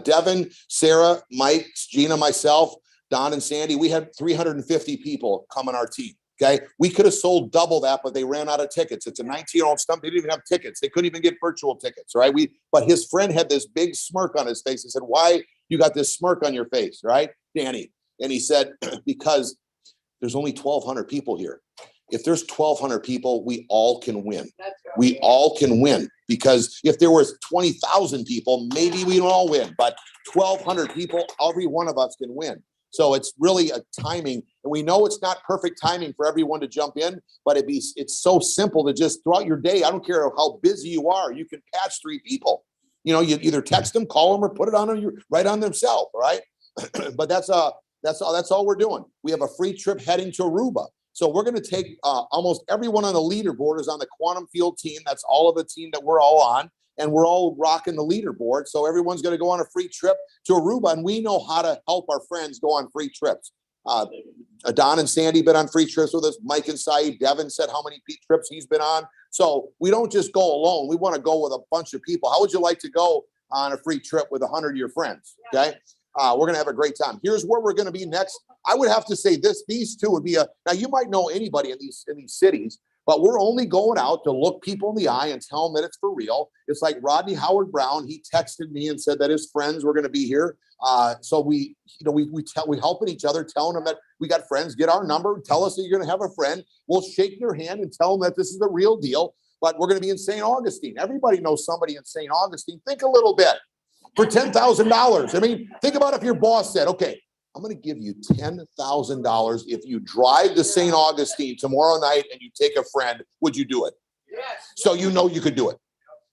Speaker 8: Devin, Sarah, Mike, Gina, myself, Don, and Sandy, we had 350 people come on our team. Okay, we could have sold double that, but they ran out of tickets. It's a 19-year-old stump. They didn't even have tickets. They couldn't even get virtual tickets, right? But his friend had this big smirk on his face. He said, "Why you got this smirk on your face, right, Danny?" And he said, "Because there's only 1,200 people here. If there's 1,200 people, we all can win. We all can win because if there was 20,000 people, maybe we don't all win. But 1,200 people, every one of us can win." So it's really a timing, and we know it's not perfect timing for everyone to jump in, but it's so simple to just throughout your day. I don't care how busy you are, you can patch 3 people. You either text them, call them, or put it right on themselves, right? But that's all we're doing. We have a free trip heading to Aruba. So we're going to take almost everyone on the leaderboard is on the Quantum Field team. That's all of the team that we're all on. And we're all rocking the leaderboard. So everyone's going to go on a free trip to Aruba. And we know how to help our friends go on free trips. Don and Sandy been on free trips with us. Mike and Saeed. Devin said how many trips he's been on. So we don't just go alone. We want to go with a bunch of people. How would you like to go on a free trip with 100 of your friends? Okay. We're going to have a great time. Here's where we're going to be next. I would have to say these 2 would be now you might know anybody in these cities, but we're only going out to look people in the eye and tell them that it's for real. It's like Rodney Howard Brown. He texted me and said that his friends were going to be here. So we helping each other, telling them that we got friends. Get our number. Tell us that you're going to have a friend. We'll shake your hand and tell them that this is the real deal. But we're going to be in St. Augustine. Everybody knows somebody in St. Augustine. Think a little bit for $10,000. I mean, think about if your boss said, "Okay, I'm going to give you $10,000 if you drive to St. Augustine tomorrow night and you take a friend." Would you do it? Yes. So you could do it.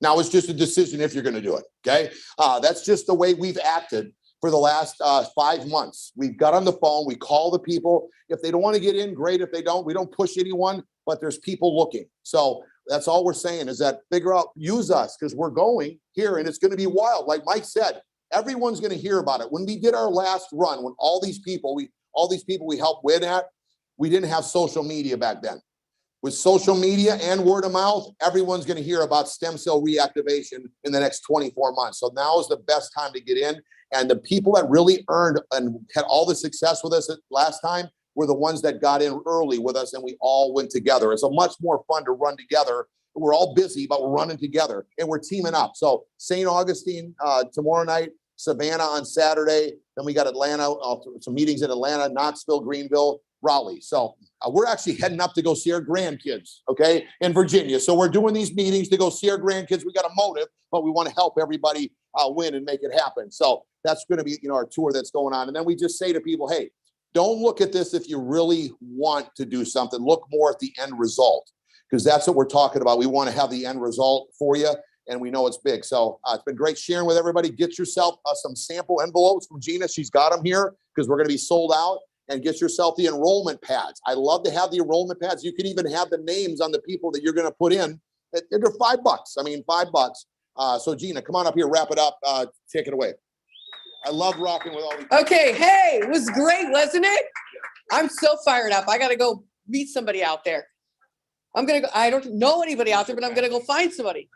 Speaker 8: Now it's just a decision if you're going to do it. Okay. That's just the way we've acted for the last 5 months. We've got on the phone. We call the people. If they don't want to get in, great. If they don't, we don't push anyone, but there's people looking. So that's all we're saying is that figure out, use us because we're going here and it's going to be wild. Like Mike said, everyone's going to hear about it. When we did our last run, when all these people we helped win at, we didn't have social media back then. With social media and word of mouth, everyone's going to hear about stem cell reactivation in the next 24 months. So now is the best time to get in. And the people that really earned and had all the success with us last time were the ones that got in early with us and we all went together. It's a much more fun to run together. We're all busy, but we're running together and we're teaming up. So St. Augustine tomorrow night, Savannah on Saturday. Then we got Atlanta, some meetings in Atlanta, Knoxville, Greenville, Raleigh. So we're actually heading up to go see our grandkids, okay, in Virginia. So we're doing these meetings to go see our grandkids. We got a motive, but we want to help everybody win and make it happen. So that's going to be, our tour that's going on. And then we just say to people, hey, don't look at this if you really want to do something. Look more at the end result because that's what we're talking about. We want to have the end result for you. And we know it's big. So it's been great sharing with everybody. Get yourself some sample envelopes from Gina. She's got them here because we're going to be sold out. and get yourself the enrollment pads. I love to have the enrollment pads. You can even have the names on the people that you're going to put in. They're $5. I mean, $5. So Gina, come on up here, wrap it up, take it away. I love rocking with all these.
Speaker 5: Okay, hey, it was great, wasn't it? I'm so fired up. I gotta go meet somebody out there. I don't know anybody out there, but I'm gonna go find somebody.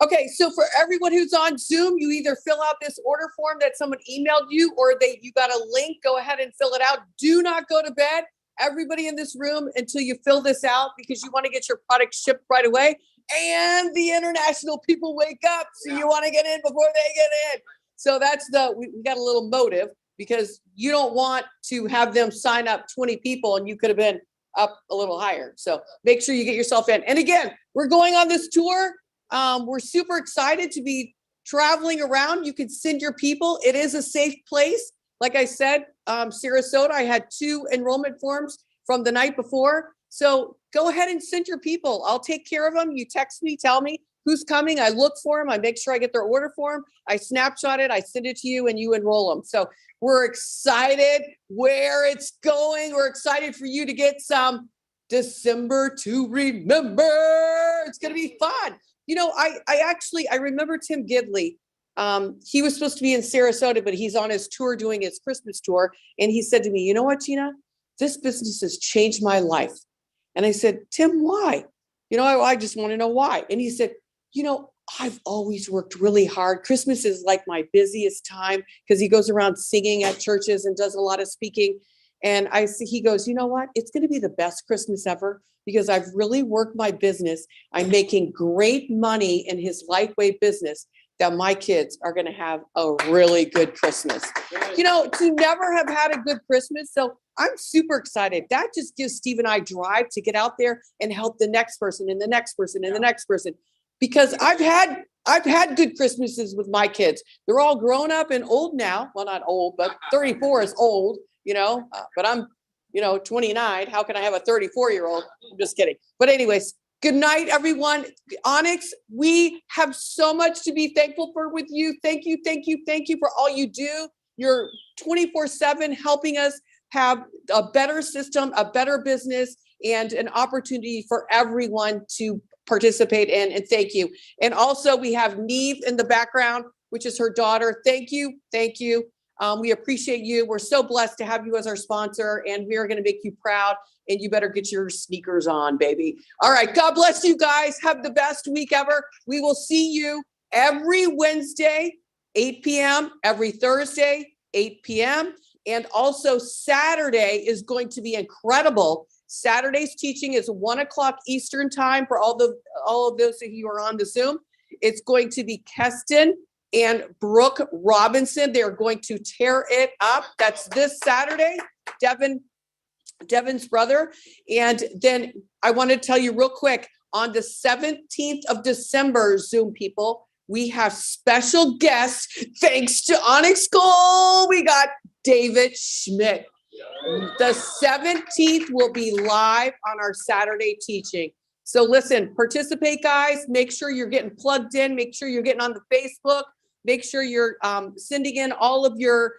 Speaker 5: Okay, so for everyone who's on Zoom, you either fill out this order form that someone emailed you, or you got a link, go ahead and fill it out. Do not go to bed, everybody in this room, until you fill this out, because you wanna get your product shipped right away. And the international people wake up, so you wanna get in before they get in. So that's we got a little motive, because you don't want to have them sign up 20 people and you could have been up a little higher. So make sure you get yourself in. And again, we're going on this tour. We're super excited to be traveling around. You can send your people. It is a safe place. Like I said, Sarasota, I had 2 enrollment forms from the night before. So go ahead and send your people. I'll take care of them. You text me, tell me who's coming. I look for them. I make sure I get their order form. I snapshot it. I send it to you and you enroll them. So we're excited where it's going. We're excited for you to get some December to remember. It's going to be fun. You know, I remember Tim Gidley. He was supposed to be in Sarasota, but he's on his tour doing his Christmas tour. And he said to me, you know what, Gina, this business has changed my life. And I said, Tim, why? You know, I just want to know why. And he said, you know, I've always worked really hard. Christmas is like my busiest time, because he goes around singing at churches and does a lot of speaking. And he goes, you know what? It's going to be the best Christmas ever, because I've really worked my business. I'm making great money in his LifeWave business, that my kids are going to have a really good Christmas. You know, to never have had a good Christmas. So I'm super excited. That just gives Steve and I drive to get out there and help the next person and the next person and the next person. Because I've had good Christmases with my kids. They're all grown up and old now. Well, not old, but 34 is old, you know, but I'm, 29. How can I have a 34-year-old? I'm just kidding. But anyways, good night, everyone. Onyx, we have so much to be thankful for with you. Thank you, thank you, thank you for all you do. You're 24/7 helping us have a better system, a better business, and an opportunity for everyone to participate in. And thank you. And also we have Neve in the background, which is her daughter. Thank you. Thank you. We appreciate you. We're so blessed to have you as our sponsor, and we are going to make you proud, and you better get your sneakers on, baby. All right. God bless you guys. Have the best week ever. We will see you every Wednesday, 8 p.m., every Thursday, 8 p.m. And also Saturday is going to be incredible. Saturday's teaching is 1 o'clock Eastern time for all of those of you who are on the Zoom. It's going to be Keston and Brooke Robinson. They're going to tear it up. That's this Saturday, Devin's brother. And then I want to tell you real quick, on the 17th of December, Zoom people, we have special guests. Thanks to Onyx Gold, we got David Schmidt. The 17th will be live on our Saturday teaching. So listen, participate, guys. Make sure you're getting plugged in. Make sure you're getting on the Facebook. Make sure you're sending in all of your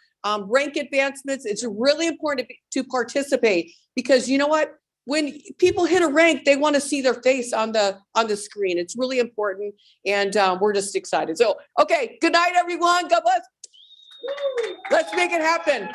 Speaker 5: rank advancements. It's really important to participate, because you know what? When people hit a rank, they want to see their face on the screen. It's really important, and we're just excited. So, okay, good night, everyone. God bless. Let's make it happen.